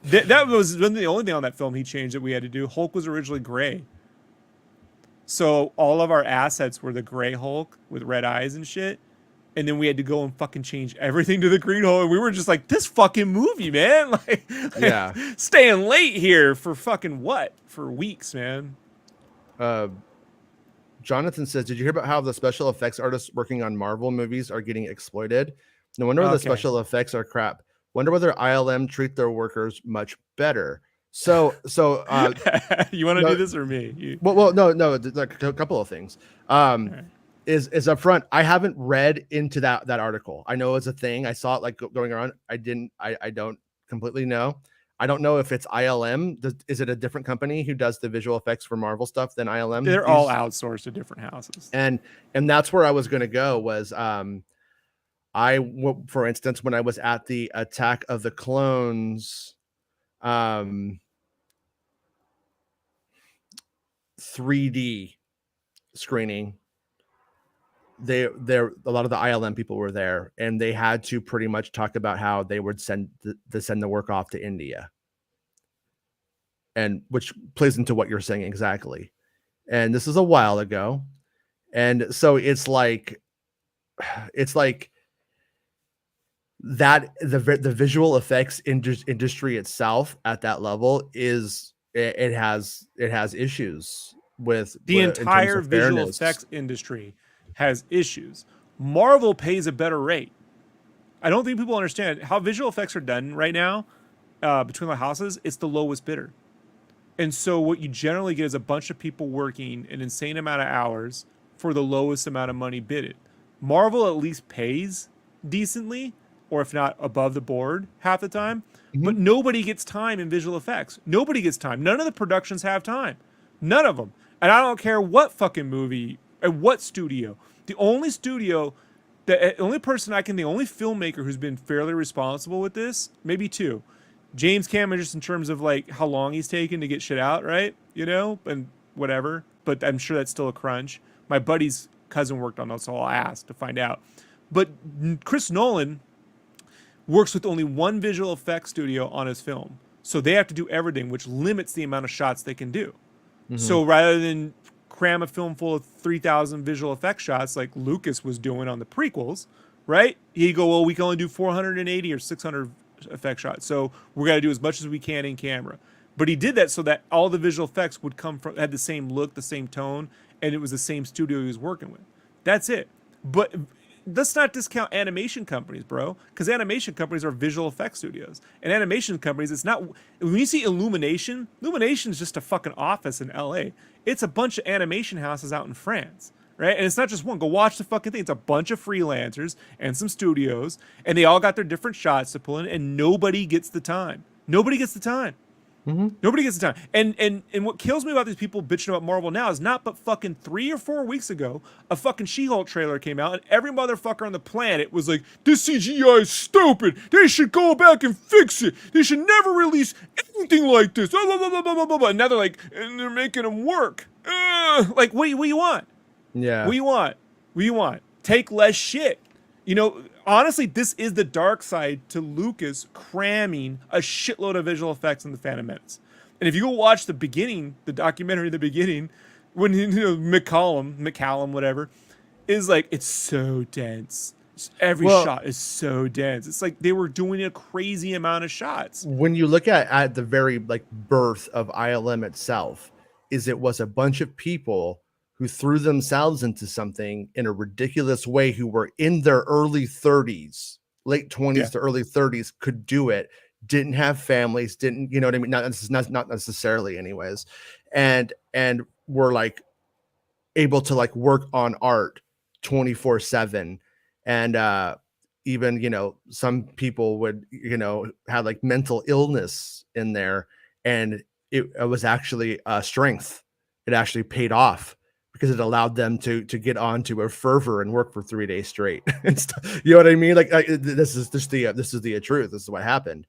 That was the only thing on that film he changed that we had to do. Hulk was originally gray. So all of our assets were the gray Hulk with red eyes and shit. And then we had to go and fucking change everything to the green Hulk. And we were just like, this fucking movie, man. Like Yeah. staying late here for fucking what? For weeks, man. Jonathan says, did you hear about how the special effects artists working on Marvel movies are getting exploited? No wonder the special effects are crap. Wonder whether ILM treat their workers much better. So you want to do this or me? Well, no, like a couple of things. Is up front. I haven't read into that article. I know it's a thing. I saw it like going around. I don't completely know. I don't know if it's ILM. Is it a different company who does the visual effects for Marvel stuff than ILM? They're all outsourced to different houses. And that's where I was going to go was, for instance, when I was at the Attack of the Clones, 3D screening, a lot of the ILM people were there, and they had to pretty much talk about how they would send the work off to India, and which plays into what you're saying exactly. And this is a while ago, and so it's like that the visual effects industry itself at that level it has issues with the entire visual effects industry has issues. Marvel pays a better rate. I don't think people understand how visual effects are done right now between the houses. It's the lowest bidder. And so what you generally get is a bunch of people working an insane amount of hours for the lowest amount of money bidded. Marvel at least pays decently, or if not above the board half the time. Mm-hmm. But nobody gets time in visual effects. Nobody gets time. None of the productions have time. None of them. And I don't care what fucking movie and what studio. The only filmmaker who's been fairly responsible with this, maybe two. James Cameron, just in terms of like how long he's taken to get shit out, right? You know, and whatever. But I'm sure that's still a crunch. My buddy's cousin worked on that, so I'll ask to find out. But Chris Nolan works with only one visual effects studio on his film. So they have to do everything, which limits the amount of shots they can do. Mm-hmm. So rather than cram a film full of 3,000 visual effects shots like Lucas was doing on the prequels, right? He'd go, well, we can only do 480 or 600 effect shots. So we're going to do as much as we can in camera. But he did that so that all the visual effects would had the same look, the same tone, and it was the same studio he was working with. That's it. But let's not discount animation companies, bro, because animation companies are visual effects studios. And animation companies, it's not... When you see Illumination is just a fucking office in LA. It's a bunch of animation houses out in France, right? And it's not just one. Go watch the fucking thing. It's a bunch of freelancers and some studios, and they all got their different shots to pull in, and nobody gets the time. Nobody gets the time. Mm-hmm. Nobody gets the time. And what kills me about these people bitching about Marvel now is not but fucking 3 or 4 weeks ago, a fucking She-Hulk trailer came out, and every motherfucker on the planet was like, this CGI is stupid. They should go back and fix it. They should never release anything like this. Blah, blah, blah, blah, blah, blah. And now they're like, and they're making them work. Like, what do you want? Yeah. What do you want? What do you want? Take less shit. You know, honestly, this is the dark side to Lucas cramming a shitload of visual effects in the Phantom Menace. And if you go watch the documentary, the beginning, when McCallum, whatever, is like, it's so dense. Every shot is so dense. It's like they were doing a crazy amount of shots. When you look at the very like birth of ILM itself, it was a bunch of people who threw themselves into something in a ridiculous way, who were in their early 30s, late 20s to early 30s, could do it, didn't have families, didn't, you know what I mean? Not necessarily anyways. And were like able to like work on art 24/7. And even, you know, some people would, you know, have like mental illness in there, and it was actually a strength. It actually paid off, because it allowed them to get onto a fervor and work for 3 days straight. You know what I mean? Like this is the truth. This is what happened.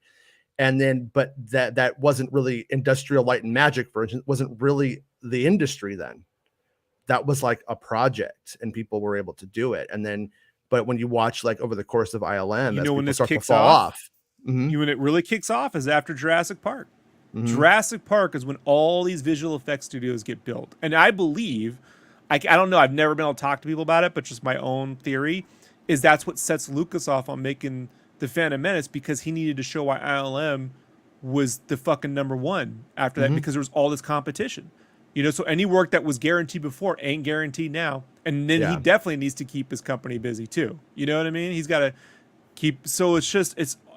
And then, but that wasn't really Industrial Light and Magic, for instance, wasn't really the industry then. That was like a project, and people were able to do it. And then, but when you watch like over the course of ILM, you know, when this start kicks to fall off. When it really kicks off is after Jurassic Park. Mm-hmm. Jurassic Park is when all these visual effects studios get built. And I believe, I don't know, I've never been able to talk to people about it, but just my own theory is that's what sets Lucas off on making The Phantom Menace, because he needed to show why ILM was the fucking #1 after that, because there was all this competition. You know, so any work that was guaranteed before ain't guaranteed now. And then he definitely needs to keep his company busy too. You know what I mean? He's got to keep, so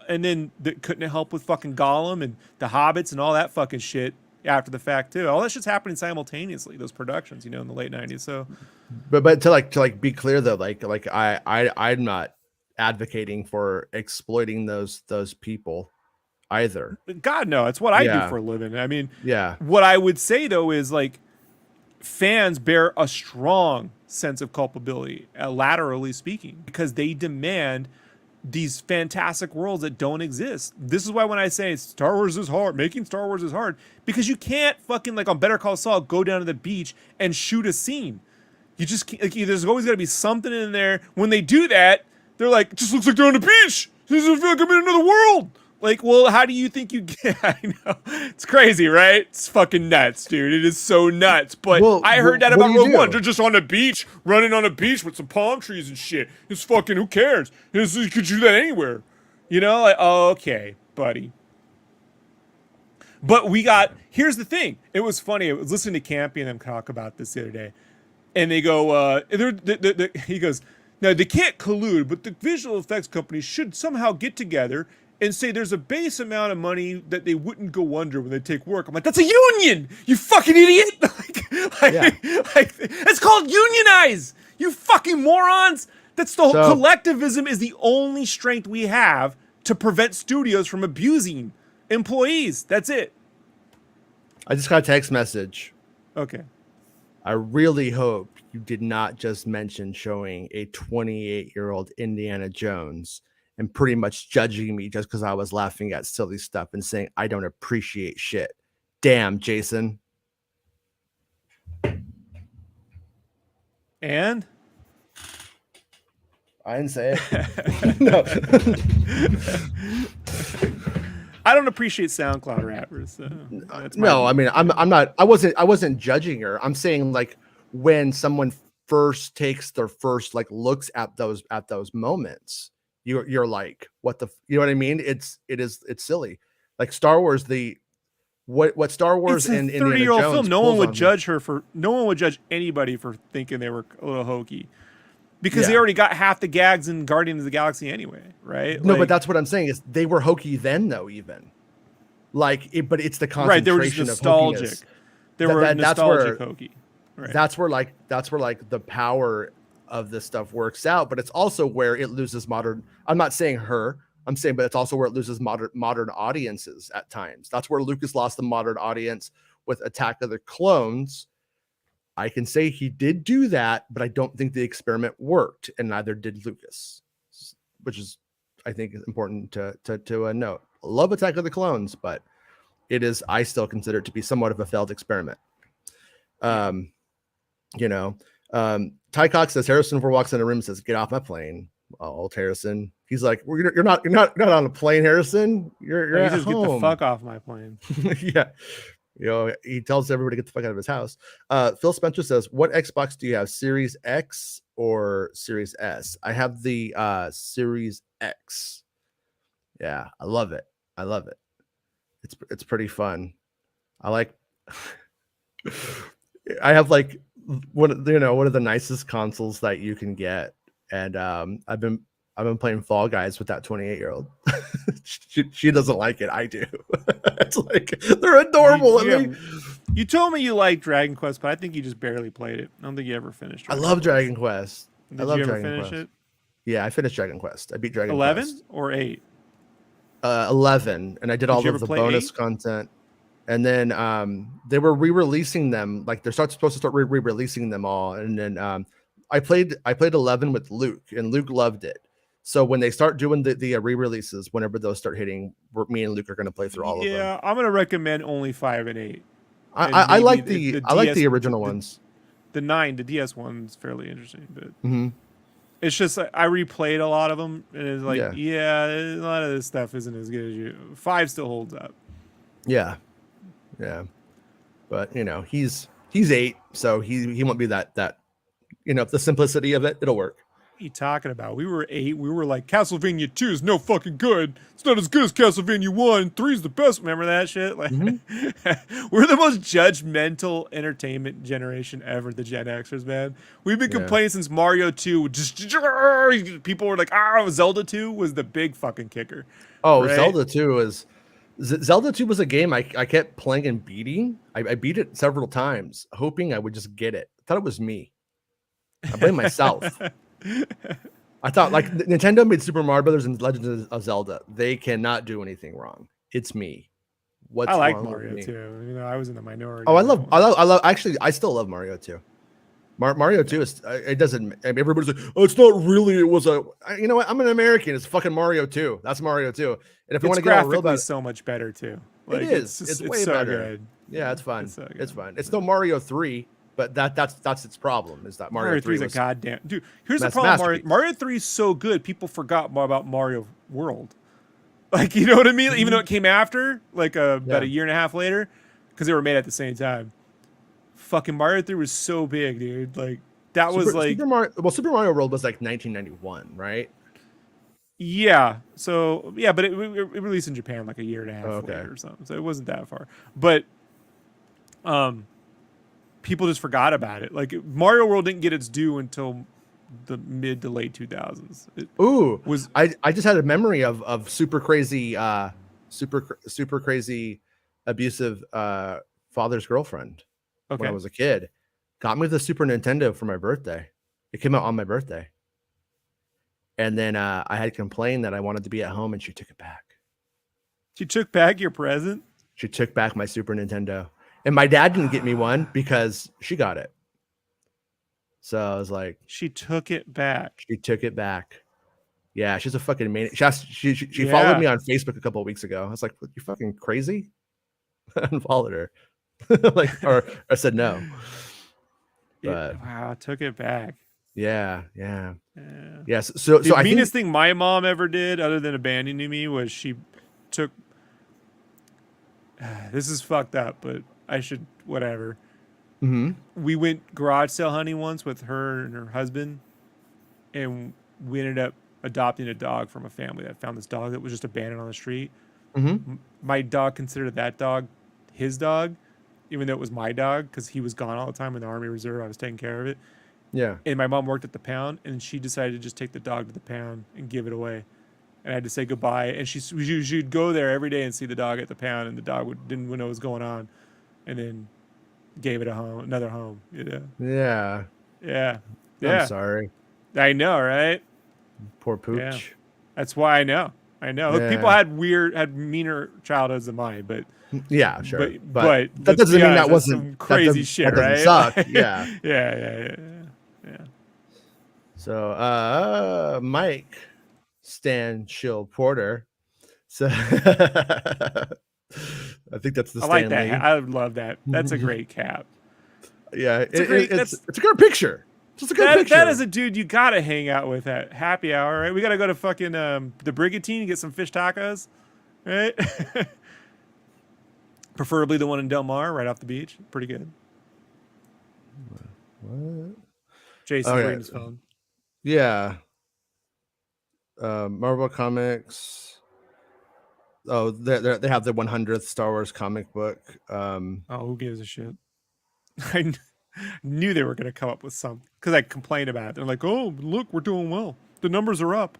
and then couldn't it help with fucking Gollum and the Hobbits and all that fucking shit after the fact too. All that shit's happening simultaneously, those productions, you know, in the late 90s. So but to be clear though, I'm not advocating for exploiting those people either. God no, it's what I do for a living. I mean, what I would say though is like fans bear a strong sense of culpability, laterally speaking, because they demand these fantastic worlds that don't exist. This is why when I say Star Wars is hard, making Star Wars is hard, because you can't fucking, like on Better Call Saul, go down to the beach and shoot a scene. You just can't, like, there's always got to be something in there. When they do that, they're like, it just looks like they're on the beach. This doesn't feel like I'm in another world. Like, well, how do you think you get? I know it's crazy, right? It's fucking nuts, dude. It is so nuts. But I heard that about Rogue One. They're just on the beach, running on a beach with some palm trees and shit. It's fucking, who cares? You could do that anywhere. You know, like, oh, okay, buddy. But here's the thing. It was funny. I was listening to Campy and them talk about this the other day. And they go, he goes, now they can't collude, but the visual effects companies should somehow get together and say there's a base amount of money that they wouldn't go under when they take work. I'm like, that's a union, you fucking idiot. It's called unionize, you fucking morons. That's the whole collectivism is the only strength we have to prevent studios from abusing employees. That's it. I just got a text message. Okay. I really hope you did not just mention showing a 28-year-old Indiana Jones and pretty much judging me just because I was laughing at silly stuff and saying I don't appreciate shit. Damn, Jason. And? I didn't say it. No. I don't appreciate SoundCloud rappers. So no, I mean, I'm not. I wasn't judging her. I'm saying like when someone first takes their first like looks at those moments, you're like, what the, you know what I mean? It's silly. Like Star Wars, what Star Wars and Indiana Jones film. No one would judge anybody for thinking they were a little hokey. Because they already got half the gags in Guardians of the Galaxy anyway, right? No, but that's what I'm saying is they were hokey then, though. Even but it's the concentration right. They were just nostalgic. Of hokiness. They were nostalgic hokey. Right. That's where the power of this stuff works out. But it's also where it loses modern. I'm not saying her. I'm saying, but it's also where it loses modern audiences at times. That's where Lucas lost the modern audience with Attack of the Clones. I can say he did do that, but I don't think the experiment worked, and neither did Lucas, which is, I think, important to note. Love Attack of the Clones, but I still consider it to be somewhat of a failed experiment. Ty Cox says Harrison Ford walks in a room and says, "Get off my plane." Old Harrison, he's like, "You're not on a plane, Harrison. You're at just home. Get the fuck off my plane." Yeah. He tells everybody to get the fuck out of his house. Phil Spencer says, what Xbox do you have? Series X or Series S? I have the Series X. Yeah, I love it. It's pretty fun. I have like one of the nicest consoles that you can get. And I've been playing Fall Guys with that 28-year-old. she doesn't like it. I do. It's like they're adorable. You told me you liked Dragon Quest, but I think you just barely played it. I don't think you ever finished it. I love Dragon Quest. Did you ever finish it? Yeah, I finished Dragon Quest. I beat Dragon 11 Quest. 11 or 8? 11, and I did all of the bonus 8? Content. And then they were re-releasing them. Like they're supposed to start re-releasing them all. And then I played 11 with Luke, and Luke loved it. So when they start doing the re-releases, whenever those start hitting, me and Luke are going to play through all of them. Yeah, I'm going to recommend only 5 and 8. I like the original ones. The DS one's fairly interesting, but It's just I replayed a lot of them, and it's like, Yeah. yeah, a lot of this stuff isn't as good as you. 5 still holds up. Yeah. Yeah. But he's 8, so he won't be that the simplicity of it, it'll work. What are you talking about? We were 8. We were like, Castlevania 2 is no fucking good. It's not as good as Castlevania 1. 3 is the best. Remember that shit? Like, we're the most judgmental entertainment generation ever, the Gen Xers, man. We've been complaining since Mario 2. People were like, Zelda 2 was the big fucking kicker. Oh, right? Zelda 2 was... Zelda 2 was a game I kept playing and beating. I beat it several times, hoping I would just get it. I thought it was me. I blame myself. I thought, like, Nintendo made Super Mario Brothers and Legends of Zelda. They cannot do anything wrong. It's me. I like Mario too. I was in the minority. Oh, I love. Actually, I still love Mario 2. Mario 2 is. It doesn't. I mean, everybody's like, oh, it's not really. It was a. You know what? I'm an American. It's fucking Mario 2. That's Mario 2. And if you want to get all real about it, so much better too. Like, it is. It's way so better. Good. Yeah, it's fun. It's fun. It's no Mario 3. But that's its problem, is that Mario 3 is a goddamn dude. Here's the problem. Mario 3 is so good, people forgot more about Mario World. Like, you know what I mean? Even though it came after, like about a year and a half later, because they were made at the same time. Fucking Mario 3 was so big, dude. Like that was like Super Mario World was like 1991, right? Yeah. So yeah, but it released in Japan like a year and a half later or something. So it wasn't that far. But people just forgot about it. Like Mario World didn't get its due until the mid to late 2000s. I just had a memory of super crazy abusive father's girlfriend when I was a kid. Got me the Super Nintendo for my birthday. It came out on my birthday. And then I had complained that I wanted to be at home, and she took it back. She took back your present? She took back my Super Nintendo. And my dad didn't get me one because she got it. So I was like, she took it back. She took it back. Yeah, she's a fucking maniac. She followed me on Facebook a couple of weeks ago. I was like, you fucking crazy? I unfollowed her. or I said no. But wow, took it back. Yeah. Yes. So the meanest thing my mom ever did, other than abandoning me, was she took. This is fucked up, but I should whatever. We went garage sale hunting once with her and her husband, and we ended up adopting a dog from a family that found this dog that was just abandoned on the street. My dog considered that dog his dog, even though it was my dog, because he was gone all the time in the Army Reserve. I was taking care of it. Yeah. And my mom worked at the pound, and she decided to just take the dog to the pound and give it away. And I had to say goodbye. And she'd go there every day and see the dog at the pound, and the dog didn't know what was going on, and then gave it another home. Yeah. I'm sorry. I know, right? Poor Pooch. Yeah. That's why I know. Look, people had meaner childhoods than mine, but yeah, sure. But that doesn't mean that wasn't some crazy shit, that right? Suck. Yeah. yeah. So, Mike Stan Shill Porter. So, I think that's the. I like that. I love that. That's a great cap. Yeah, it's a good picture. Just a good picture. That is a dude you gotta hang out with at happy hour, right? We gotta go to fucking the Brigantine and get some fish tacos, right? Preferably the one in Del Mar, right off the beach. Pretty good. What? Jason reading his phone. Yeah. Marvel Comics. Oh, they have the 100th Star Wars comic book. Who gives a shit? I knew they were going to come up with some, because I complained about it. They're like, "Oh, look, we're doing well. The numbers are up."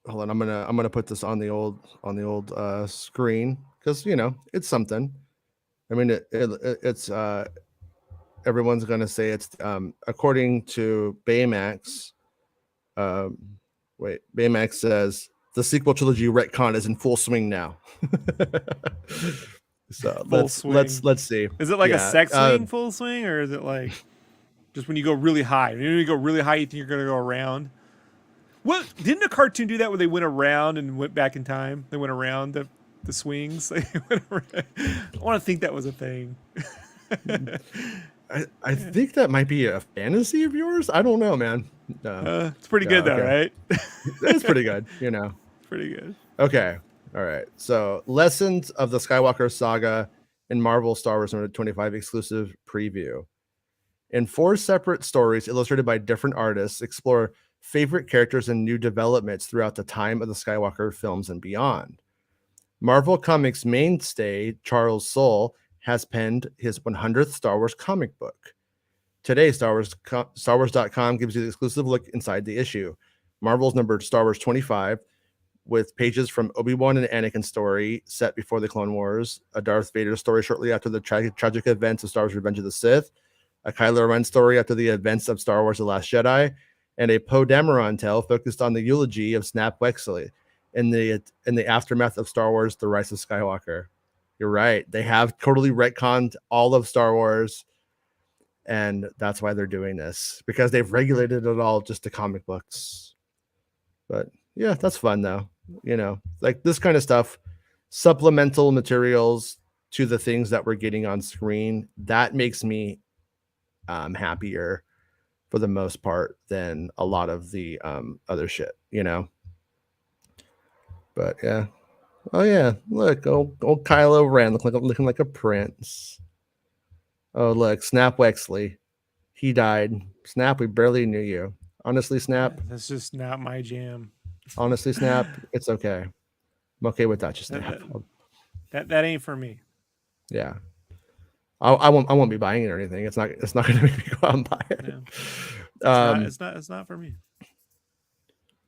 Hold on, I'm gonna put this on the old screen, because it's something. I mean, it's everyone's gonna say it's according to Baymax. Baymax says the sequel trilogy retcon is in full swing now. So let's see. Is it like a sex swing full swing, or is it like just when you go really high? When you go really high, you think you're gonna go around? What didn't a cartoon do that where they went around and went back in time? They went around the swings. I want to think that was a thing. I think that might be a fantasy of yours. I don't know, man. No. It's pretty good though, Okay. right? It's pretty good, you know. Pretty good. Okay. All right. So, Lessons of the Skywalker Saga in Marvel Star Wars number 25 exclusive preview. In 4 separate stories illustrated by different artists, explore favorite characters and new developments throughout the time of the Skywalker films and beyond. Marvel Comics mainstay Charles Soule has penned his 100th Star Wars comic book. Today, StarWars.com gives you the exclusive look inside the issue. Marvel's numbered Star Wars 25, with pages from Obi-Wan and Anakin story set before the Clone Wars, a Darth Vader story shortly after the tragic events of Star Wars Revenge of the Sith, a Kylo Ren story after the events of Star Wars The Last Jedi, and a Poe Dameron tale focused on the eulogy of Snap Wexley in the aftermath of Star Wars The Rise of Skywalker. You're right. They have totally retconned all of Star Wars, and that's why they're doing this, because they've regulated it all just to comic books. But yeah, that's fun though. You know, like this kind of stuff, supplemental materials to the things that we're getting on screen, that makes me happier for the most part than a lot of the other shit, you know. But yeah. Oh yeah, look, old Kylo Ren looking like a prince. Oh look, Snap Wexley, he died. Snap, we barely knew you. Honestly, Snap. That's just not my jam. Honestly, Snap, it's okay. I'm okay with that. Just Snap. That ain't for me. Yeah, I won't be buying it or anything. It's not going to make me go out and buy it. Yeah. It's not for me.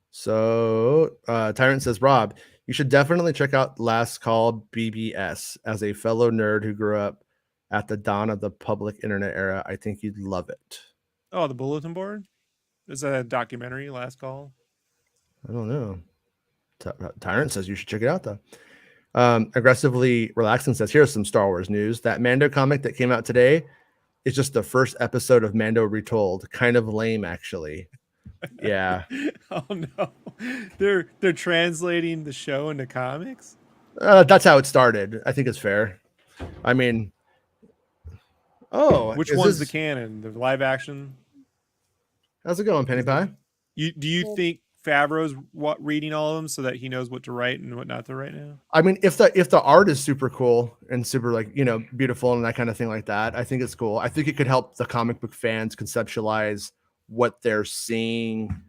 So Tyrant says, Rob, you should definitely check out Last Call BBS. As a fellow nerd who grew up at the dawn of the public internet era, I think you'd love it. Oh, the bulletin board? Is that a documentary, Last Call? I don't know. Tyrant says you should check it out, though. Aggressively Relaxing says, here's some Star Wars news. That Mando comic that came out today is just the first episode of Mando Retold. Kind of lame, actually. Yeah. Oh no, they're translating the show into comics. That's how it started. I think it's fair. I mean, which one's the canon? The live action? How's it going, Penny Pie? Do you think Favreau's reading all of them so that he knows what to write and what not to write now? I mean, if the art is super cool and super, like, you know, beautiful and that kind of thing like that, I think it's cool. I think it could help the comic book fans conceptualize what they're seeing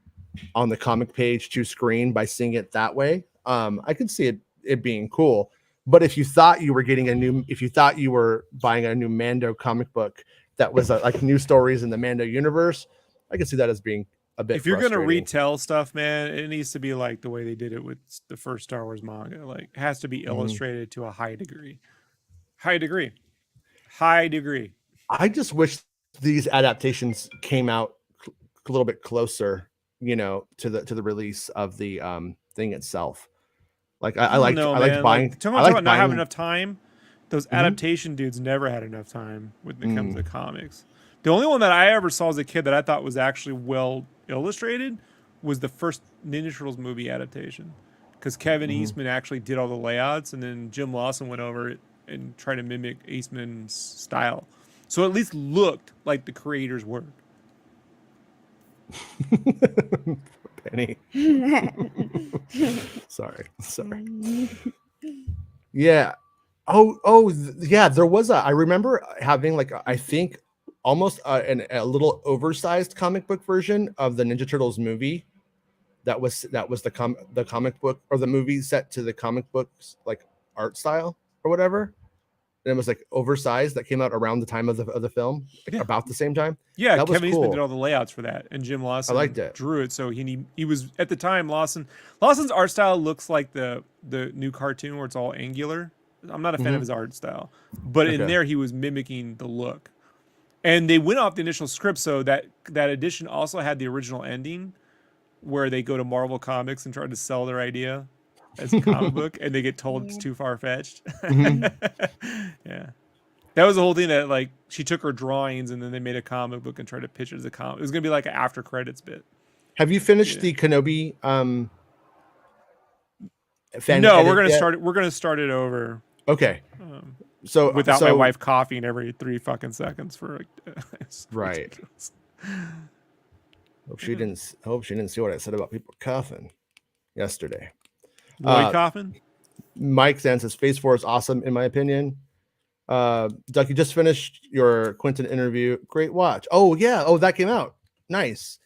on the comic page to screen by seeing it that way. I could see it being cool. But if you thought you were buying a new Mando comic book that was like new stories in the Mando universe, I could see that as being a bit. If you're gonna retell stuff, man, it needs to be like the way they did it with the first Star Wars manga. Like, it has to be illustrated to a high degree. High degree. I just wish these adaptations came out a little bit closer, you know, to the release of the thing itself. Like I like buying. Talking about not having enough time. Those adaptation dudes never had enough time when it comes to comics. The only one that I ever saw as a kid that I thought was actually well illustrated was the first Ninja Turtles movie adaptation, because Kevin Eastman actually did all the layouts, and then Jim Lawson went over it and tried to mimic Eastman's style, so at least looked like the creator's work. Penny. Sorry. Yeah. Yeah. There was I remember having, like, I think almost a little oversized comic book version of the Ninja Turtles movie. That was the comic book, or the movie set to the comic books, like, art style or whatever. And it was like oversized, that came out around the time of the film, like about the same time. Yeah, that Kevin was cool. Eastman did all the layouts for that, and Jim Lawson drew it. So he was at the time. Lawson's art style looks like the new cartoon where it's all angular. I'm not a fan of his art style, but in there he was mimicking the look. And they went off the initial script, so that edition also had the original ending, where they go to Marvel Comics and try to sell their idea as a comic book, and they get told it's too far-fetched. Yeah. That was the whole thing, that, like, she took her drawings and then they made a comic book and tried to pitch it as a comic. It was going to be like an after credits bit. Have you finished the Kenobi No, we're going to start it over. Okay. without my wife coughing every 3 fucking seconds for right. ridiculous. Hope she didn't see what I said about people coughing yesterday. Roy coughing? Mike Stan says Phase 4 is awesome in my opinion. Duck, you just finished your Quentin interview. Great watch. Oh yeah. Oh, that came out. Nice.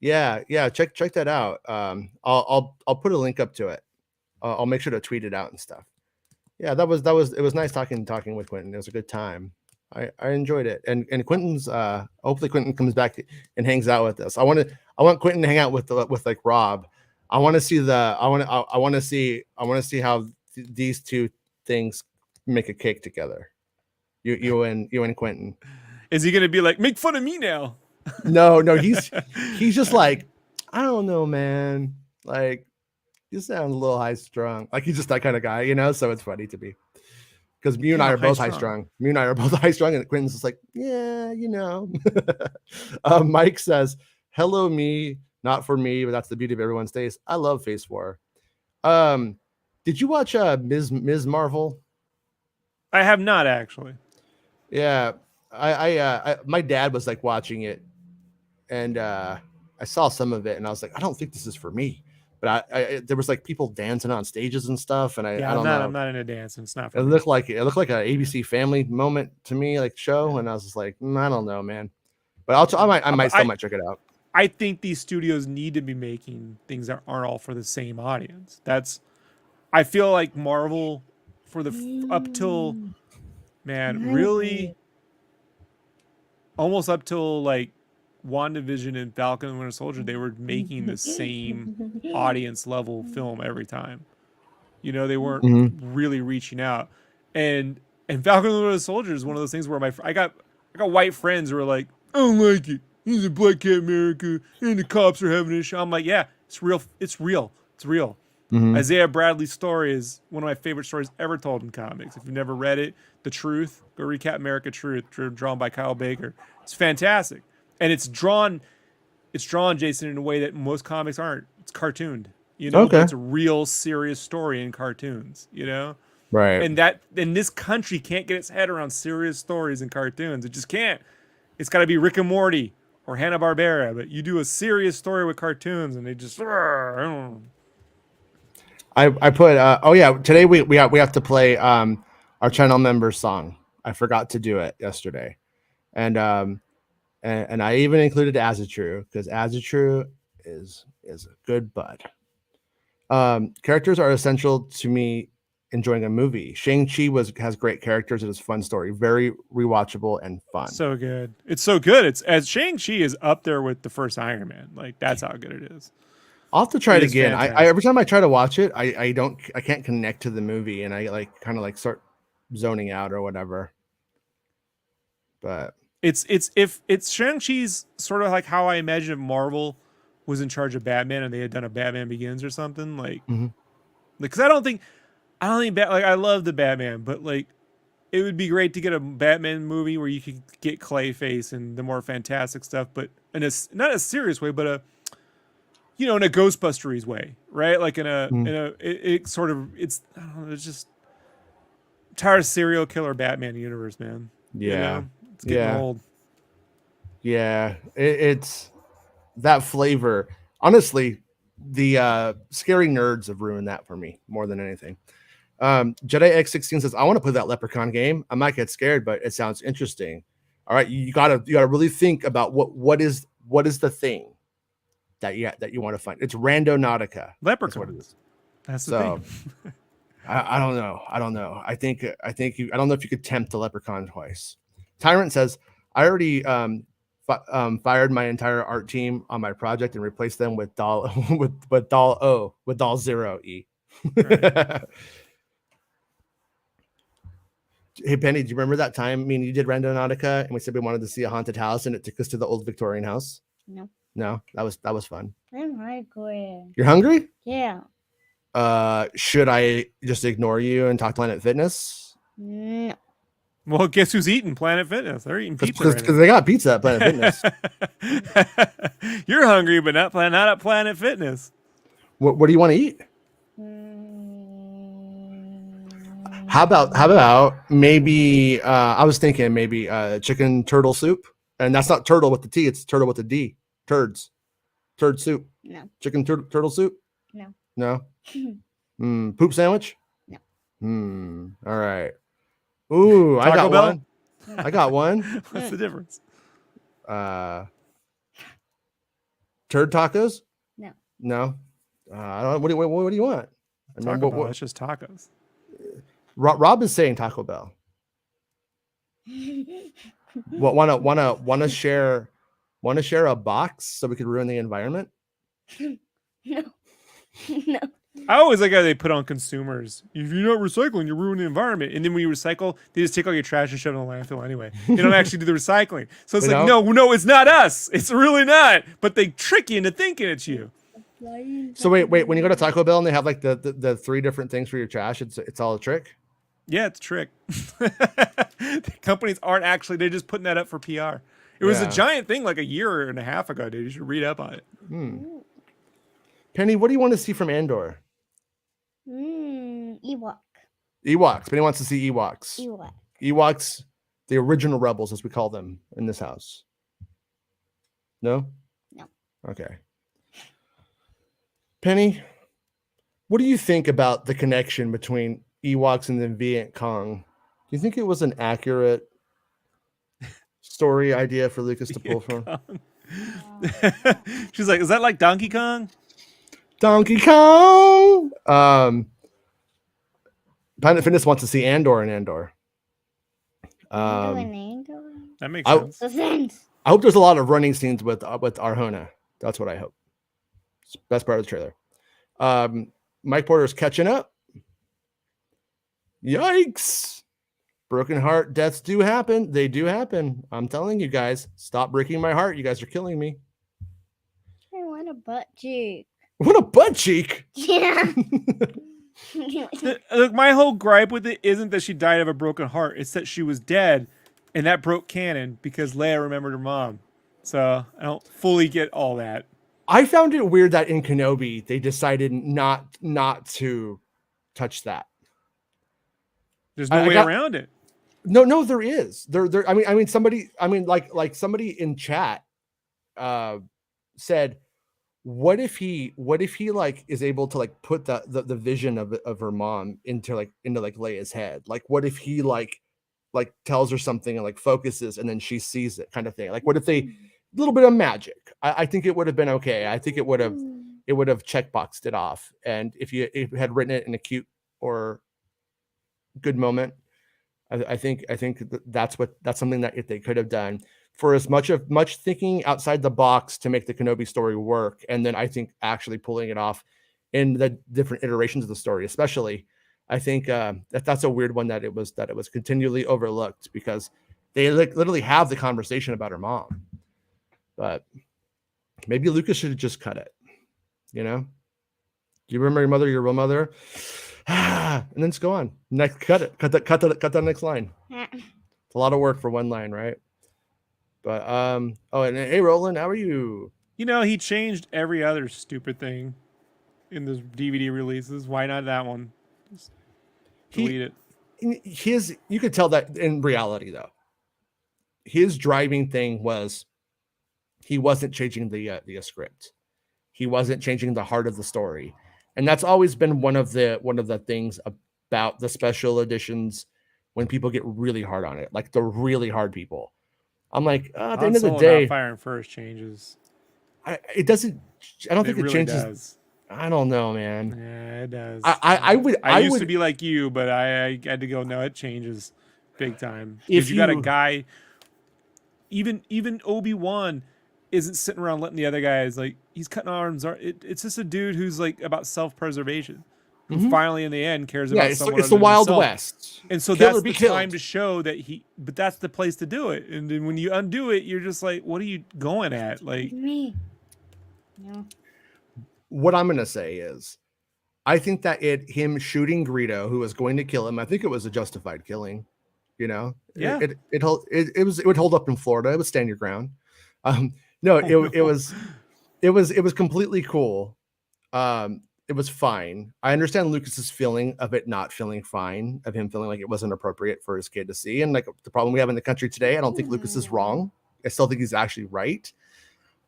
Yeah. Check that out. I'll put a link up to it. I'll make sure to tweet it out and stuff. Yeah, it was nice talking with Quentin. It was a good time. I enjoyed it. And Quentin's hopefully Quentin comes back and hangs out with us. I want Quentin to hang out with like Rob. I want to see how these two things make a cake together. You and Quentin. Is he gonna be like, make fun of me now? No, he's just like, I don't know, man. Like, you sound a little high strung. Like he's just that kind of guy, you know. So it's funny to me because you and I are both high strung. Me and I are both high strung, and Quentin's just like, yeah, you know. Mike says, "Hello, me, not for me, but that's the beauty of everyone's taste." I love Phase 4. Did you watch Ms. Marvel? I have not actually. Yeah, I my dad was like watching it, and I saw some of it, and I was like, I don't think this is for me. But I there was like people dancing on stages and stuff, and I don't know. I'm not into dancing. It's not. For it me. looked like an ABC Family moment to me, like show, and I was just like, I don't know, man. But I might check it out. I think these studios need to be making things that aren't all for the same audience. I feel like Marvel for the up till, man, really, almost up till like WandaVision and Falcon and Winter Soldier, they were making the same audience level film every time. You know, they weren't really reaching out. And Falcon and Winter Soldier is one of those things where I got white friends who are like, I don't like it. He's a Black Cat America and the cops are having an issue. I'm like, yeah, it's real. It's real. Isaiah Bradley's story is one of my favorite stories ever told in comics. If you've never read it, The Truth, go read Captain America Truth, drawn by Kyle Baker. It's fantastic. And it's drawn, Jason, in a way that most comics aren't. It's cartooned. You know, okay. It's a real serious story in cartoons, you know? Right. And this country can't get its head around serious stories in cartoons. It just can't. It's got to be Rick and Morty or Hanna-Barbera, but you do a serious story with cartoons and they just I put today we have to play our channel members song. I forgot to do it yesterday. And I even included Azatrue because Azatrue is a good bud. Characters are essential to me enjoying a movie. Shang-Chi has great characters. It is a fun story, very rewatchable and fun. So good. It's so good. It's as Shang-Chi is up there with the first Iron Man. Like that's how good it is. I'll have to try it again. I every time I try to watch it, I can't connect to the movie and I like kind of like start zoning out or whatever. But it's Shang-Chi's sort of like how I imagine if Marvel was in charge of Batman and they had done a Batman Begins or something like because I don't think I love the Batman, but like it would be great to get a Batman movie where you could get Clayface and the more fantastic stuff, but in not a serious way, but in a Ghostbusters way, right? Like it's I don't know, it's just I'm tired of serial killer Batman universe, man. Yeah. You know? It's getting old. Yeah. It's that flavor. Honestly, the scary nerds have ruined that for me more than anything. Jedi X16 says, I want to play that Leprechaun game. I might get scared, but it sounds interesting. All right. You gotta really think about what is the thing that you want to find. It's Randonautica. Leprechaun. That's what it is. That's the thing. I don't know. I don't know if you could tempt the Leprechaun twice. Tyrant says, I already fired my entire art team on my project and replaced them with doll doll 0 E. Right. Hey Penny, do you remember that time you did Randonautica and we said we wanted to see a haunted house and it took us to the old Victorian house? No, that was fun. I'm hungry. You're hungry? Yeah. Should I just ignore you and talk Planet Fitness? No. Well, guess who's eating Planet Fitness? They're eating pizza. Because they got pizza at Planet Fitness. You're hungry, but not at Planet Fitness. What do you want to eat? How about maybe I was thinking maybe chicken turtle soup, and that's not turtle with the T, it's turtle with the D. Turd soup. No. Chicken turtle soup. No. No. Poop sandwich. No. All right. Ooh, I Taco got Bell? one. I got one. What's the difference? Turd tacos. No. I don't. What do you want? I mean, Taco Bell. It's just tacos. Rob is saying Taco Bell. What wanna share a box so we could ruin the environment? No. No. I always like how they put on consumers. If you're not recycling, you're ruining the environment. And then when you recycle, they just take all your trash and shove it in the landfill anyway. They don't actually do the recycling. So it's They like, don't? no, it's not us. It's really not. But they trick you into thinking it's you. So wait. When you go to Taco Bell and they have like the 3 different things for your trash, it's all a trick. Yeah, it's a trick. The companies aren't actually, they're just putting that up for PR. It was a Yeah. giant thing like a year and a half ago, dude. You should read up on it. Penny, what do you want to see from Andor? Ewok. Ewoks. Penny wants to see Ewoks. Ewok. Ewoks, the original rebels, as we call them in this house. No? No. Okay. Penny, what do you think about the connection between Ewoks and the Viet Cong? Do you think it was an accurate story idea for Lucas to pull from? She's like, is that like Donkey Kong? Donkey Kong! Planet Fitness wants to see Andor and Andor. That makes I- sense. Sense. I hope there's a lot of running scenes with Arjona. That's what I hope. It's the best part of the trailer. Mike Porter's catching up. Yikes! Broken heart deaths do happen. They do happen. I'm telling you guys, stop breaking my heart. You guys are killing me. I want a butt cheek. What a butt cheek! Yeah. Look, my whole gripe with it isn't that she died of a broken heart. It's that she was dead, and that broke canon because Leia remembered her mom. So I don't fully get all that. I found it weird that in Kenobi they decided not to touch that. There's no I way got- around it. No, there is. There. I mean, somebody. I mean, like somebody in chat said, what if he like is able to like put the vision of her mom into Leia's head? Like, what if he like tells her something and like focuses and then she sees it, kind of thing? Like, what if they a little bit of magic? I think it would have been okay. I think it would have checkboxed it off. And if you had written it in a cute or good moment, I think that's something that if they could have done for as much thinking outside the box to make the Kenobi story work, and then I think actually pulling it off in the different iterations of the story, especially, I think that's a weird one that it was continually overlooked because they literally have the conversation about her mom, but maybe Lucas should have just cut it. You know, do you remember your mother, your real mother? And then just go on. Next, cut the next line. It's a lot of work for one line, right? But and hey Roland, how are you? You know, he changed every other stupid thing in the DVD releases. Why not that one? Just delete it. You could tell that in reality though. His driving thing was he wasn't changing the script. He wasn't changing the heart of the story. And that's always been one of the things about the special editions when people get really hard on it, like the really hard people. I'm like, at the end of the day, Fire and First changes. it doesn't. I don't think it really changes. Does. I don't know, man. Yeah, it does. I used would to be like you, but I had to go. No, it changes big time. If If you got a guy, even Obi-Wan isn't sitting around letting the other guys like he's cutting arms. It's just a dude who's like about self-preservation. Who finally in the end cares about someone. It's the Wild West, and so Kill that's or be the killed. time to show that but that's the place to do it. And then when you undo it, you're just like, what are you going at? Like Me. No. What I'm gonna say is, I think that him shooting Greedo, who was going to kill him, I think it was a justified killing. You know, Yeah. it would hold up in Florida. It would stand your ground. No, it was completely cool. it was fine. I understand Lucas's feeling of it not feeling fine, of him feeling like it wasn't appropriate for his kid to see. And like the problem we have in the country today, I don't think Lucas is wrong. I still think he's actually right.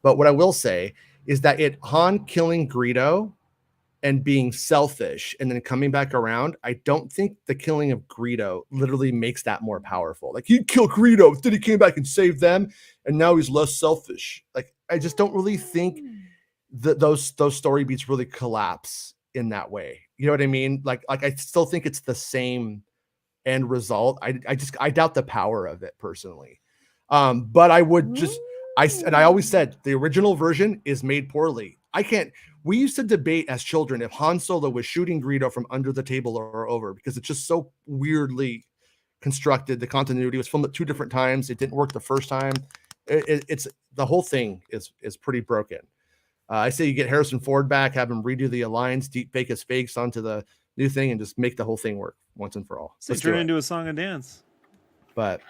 But what I will say is that Han killing Greedo and being selfish and then coming back around, I don't think the killing of Greedo literally makes that more powerful. Like, he killed Greedo, then he came back and saved them, and now he's less selfish. Like, I just don't really think that those story beats really collapse in that way. You know what I mean? Like I still think it's the same end result. I doubt the power of it personally. But I would just I always said the original version is made poorly. We used to debate as children if Han Solo was shooting Greedo from under the table or over, because it's just so weirdly constructed. The continuity was filmed at 2 different times. It didn't work the first time. It's the whole thing is pretty broken. I say you get Harrison Ford back, have him redo the lines, deep fake his fakes onto the new thing, and just make the whole thing work once and for all. So turn it into a song and dance. But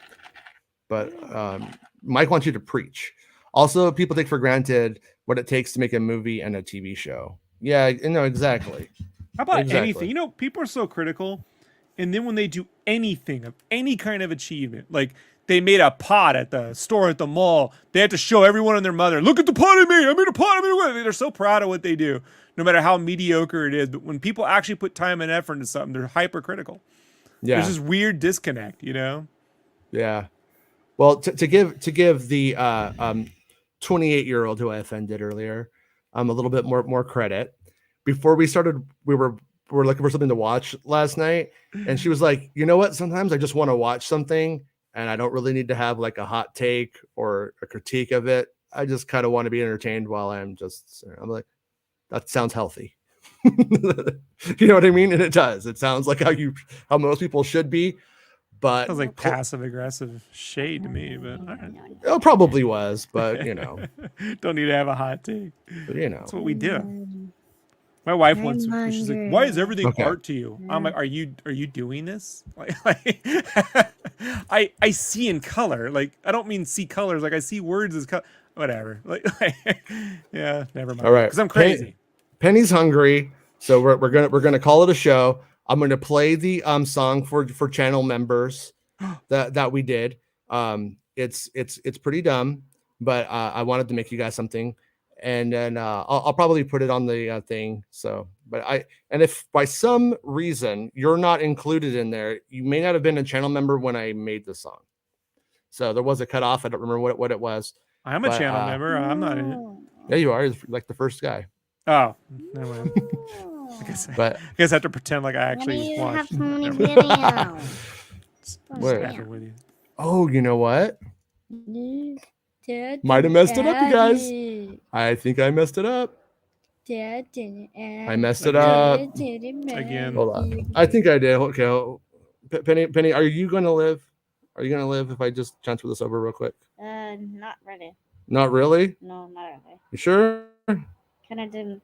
Mike wants you to preach. Also, people take for granted what it takes to make a movie and a TV show. Yeah, exactly. How about anything? You know, people are so critical, and then when they do anything of any kind of achievement, like they made a pot at the store at the mall, they had to show everyone and their mother, look at the pot I made. I made a pot. They're so proud of what they do, no matter how mediocre it is. But when people actually put time and effort into something, they're hypercritical. Yeah, there's this weird disconnect, you know? Yeah. Well, to give the 28-year-old who I offended earlier a little bit more credit. Before we started, we were looking for something to watch last night, and she was like, you know what? Sometimes I just want to watch something, and I don't really need to have like a hot take or a critique of it. I just kind of want to be entertained while I'm like, that sounds healthy. You know what I mean? And it does. It sounds like how most people should be. But sounds like passive aggressive shade to me, but all right. It probably was, but don't need to have a hot take. But that's what we do. My wife once, she's like, "Why is everything art to you?" I'm like, "Are you doing this?" Like I see in color. Like, I don't mean see colors. Like, I see words as color. Whatever. Like yeah, never mind. All right, because I'm crazy. Penny's hungry, so we're gonna call it a show. I'm gonna play the song for channel members that we did. It's pretty dumb, but I wanted to make you guys something. And then I'll probably put it on the thing. So, and if by some reason you're not included in there, you may not have been a channel member when I made the song. So there was a cutoff. I don't remember what it was. I'm a channel member. I'm not in it. Yeah, you are. You're like the first guy. Oh, never mind. I guess I have to pretend like I actually watched. Oh, you know what? Might have messed it up, you guys. I think I messed it up. I messed it up again. Hold on. I think I did. Okay, Penny, are you gonna live? Are you gonna live if I just transfer this over real quick? Not really. Not really? No, not really. You sure? Kind of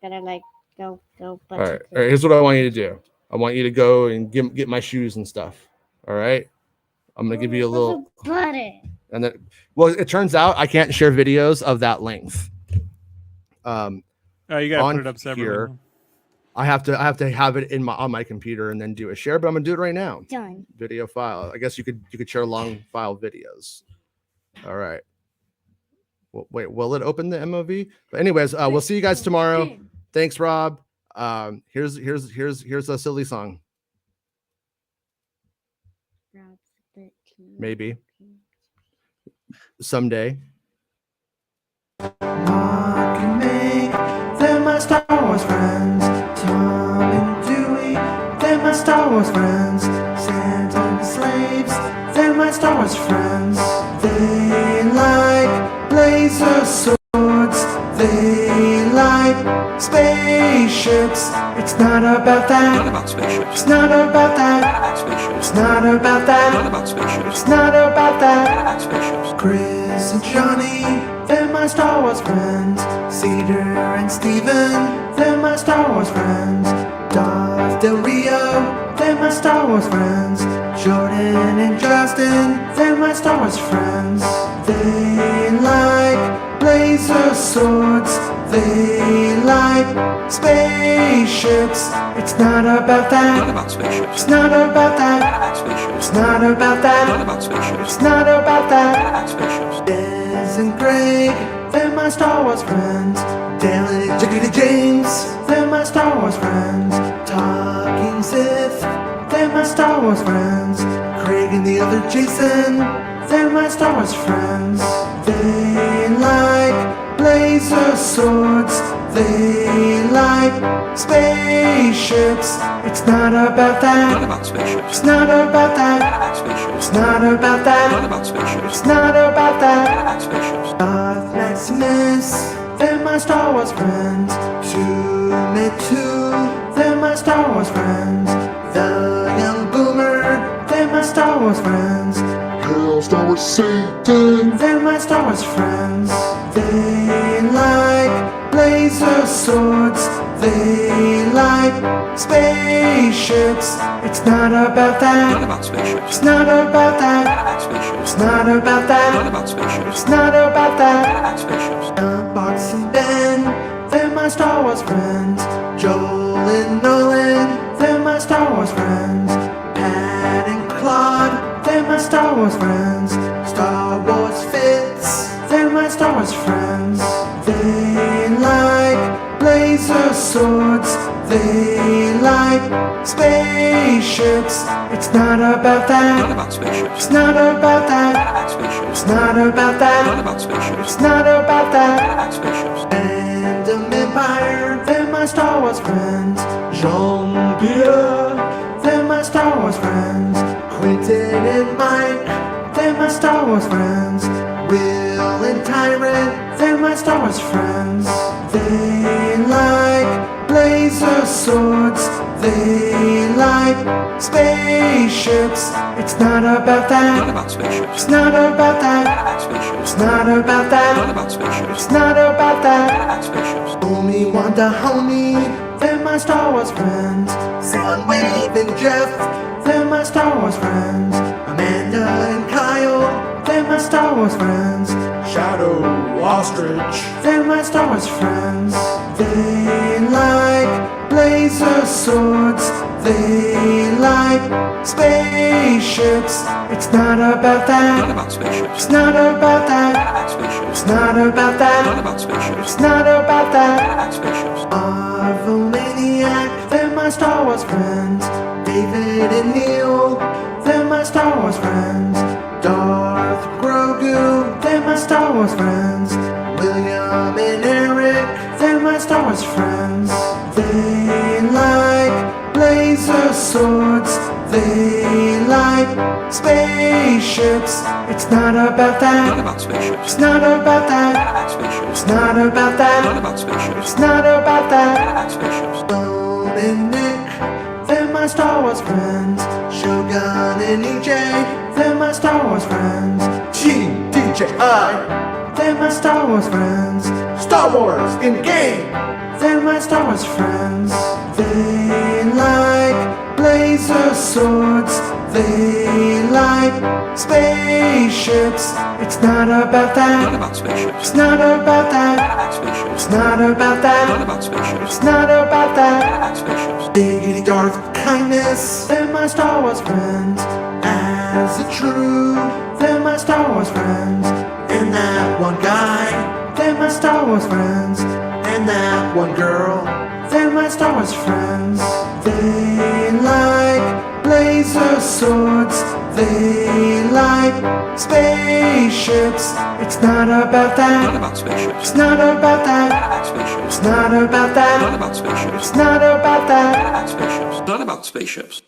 gotta like go. All right. Here's what I want you to do. I want you to go and get my shoes and stuff. All right. I'm gonna give you a little. And then, well, it turns out I can't share videos of that length. Oh, you gotta put it up separately. Here, I have to have it on my computer and then do a share, but I'm gonna do it right now. Done. Video file. I guess you could share long file videos. All right. Well, wait, will it open the MOV? But anyways, we'll see you guys tomorrow. Thanks, Rob. Here's a silly song. Maybe. Someday. Mark and Meg, they're my Star Wars friends. Tom and Dewey, they're my Star Wars friends. Santa and the slaves, they're my Star Wars friends. They like laser swords, they like spaceships. It's not about that. Not about spaceships. It's not about that. Spaceships. It's not about that. Not about spaceships. It's not about that. Not spaceships. Chris and Johnny, they're my Star Wars friends. Cedar and Steven, they're my Star Wars friends. Darth Del Rio, they're my Star Wars friends. Jordan and Justin, they're my Star Wars friends. They like laser swords, they like spaceships. It's not about that. Not about spaceships. It's not about that. Spaceships. It's not about that. Not about spaceships. It's not about that. Spaceships. Des and Greg, they're my Star Wars friends. Dale and Jiggly James, they're my Star Wars friends. Talking Sith, they're my Star Wars friends. Craig and the other Jason, they're my Star Wars friends. They like laser swords, they like spaceships. It's not about Not that. about spaceships. It's not about that. Spaceships. It's not about Not that. about spaceships. It's not about that. Spaceships. Darth Maximus, they're my Star Wars friends. Two, they're my Star Wars friends. The young boomer, they're my Star Wars friends. Hail Star Wars Satan! They're my Star Wars friends. They like laser swords. They like spaceships. It's not about Not that. about spaceships. It's not about that. Spaceships. It's not about Not that. about spaceships. It's not about that. Spaceships. Box and Ben, they're my Star Wars friends. Joel and Nolan, they're my Star Wars friends. Pat and Claude, they're my Star Wars friends. Star Wars Fitz, they're my Star Wars friends. They like laser swords, they like spaceships. It's not about Not that. about spaceships. It's not about that. Spaceships. It's not about Not that. about spaceships. It's not about that. Spaceships. Random Empire, they're my Star Wars friends. Jean-Pierre, they're my Star Wars friends. Quentin and Mike, they're my Star Wars friends. Will and Tyrant, they're my Star Wars friends. They like laser swords, they like spaceships. It's not about Not that. about spaceships. It's not about that. Spaceships. It's not about Not that. about spaceships. It's not about that. Spaceships. Homie Wanda Homie, they're my Star Wars friends. Soundwave and Jeff, they're my Star Wars friends. Amanda and Kyle, they're my Star Wars friends. Shadow Ostrich! They're my Star Wars friends. They like laser swords, they like spaceships. It's not about Not that. about spaceships. It's not about that. Spaceships. It's not about Not that. about spaceships. It's not about that. Spaceships. Marvel Maniac, they're my Star Wars friends. David and Neil, they're my Star Wars friends. Darth Grogu, they're my Star Wars friends. William and Eric, they're my Star Wars friends. They like laser swords, they like spaceships. It's not about Not that. about spaceships. It's not about that. Spaceships. It's not about Not that. about spaceships. It's not about that. Spaceships. Stone and Nick, they're my Star Wars friends. Shogun and EJ, they're my Star Wars friends. GDJI, They're my Star Wars friends. Star Wars in game. They're my Star Wars friends. They like laser swords, they like spaceships. It's not about Not that. about spaceships. It's not about that. Spaceships. It's not about Not that. about spaceships. It's not about that. Spaceships. Diggity Darth Kindness, they're my Star Wars friends. As a true, they're my Star Wars friends. And that one guy, they're my Star Wars friends. And that one girl, they're my Star Wars friends. They like laser swords, they like spaceships. It's not about Not that. about spaceships. It's not about that. Spaceships. It's not about Not that. about spaceships. It's not about that. Spaceships. Not about spaceships.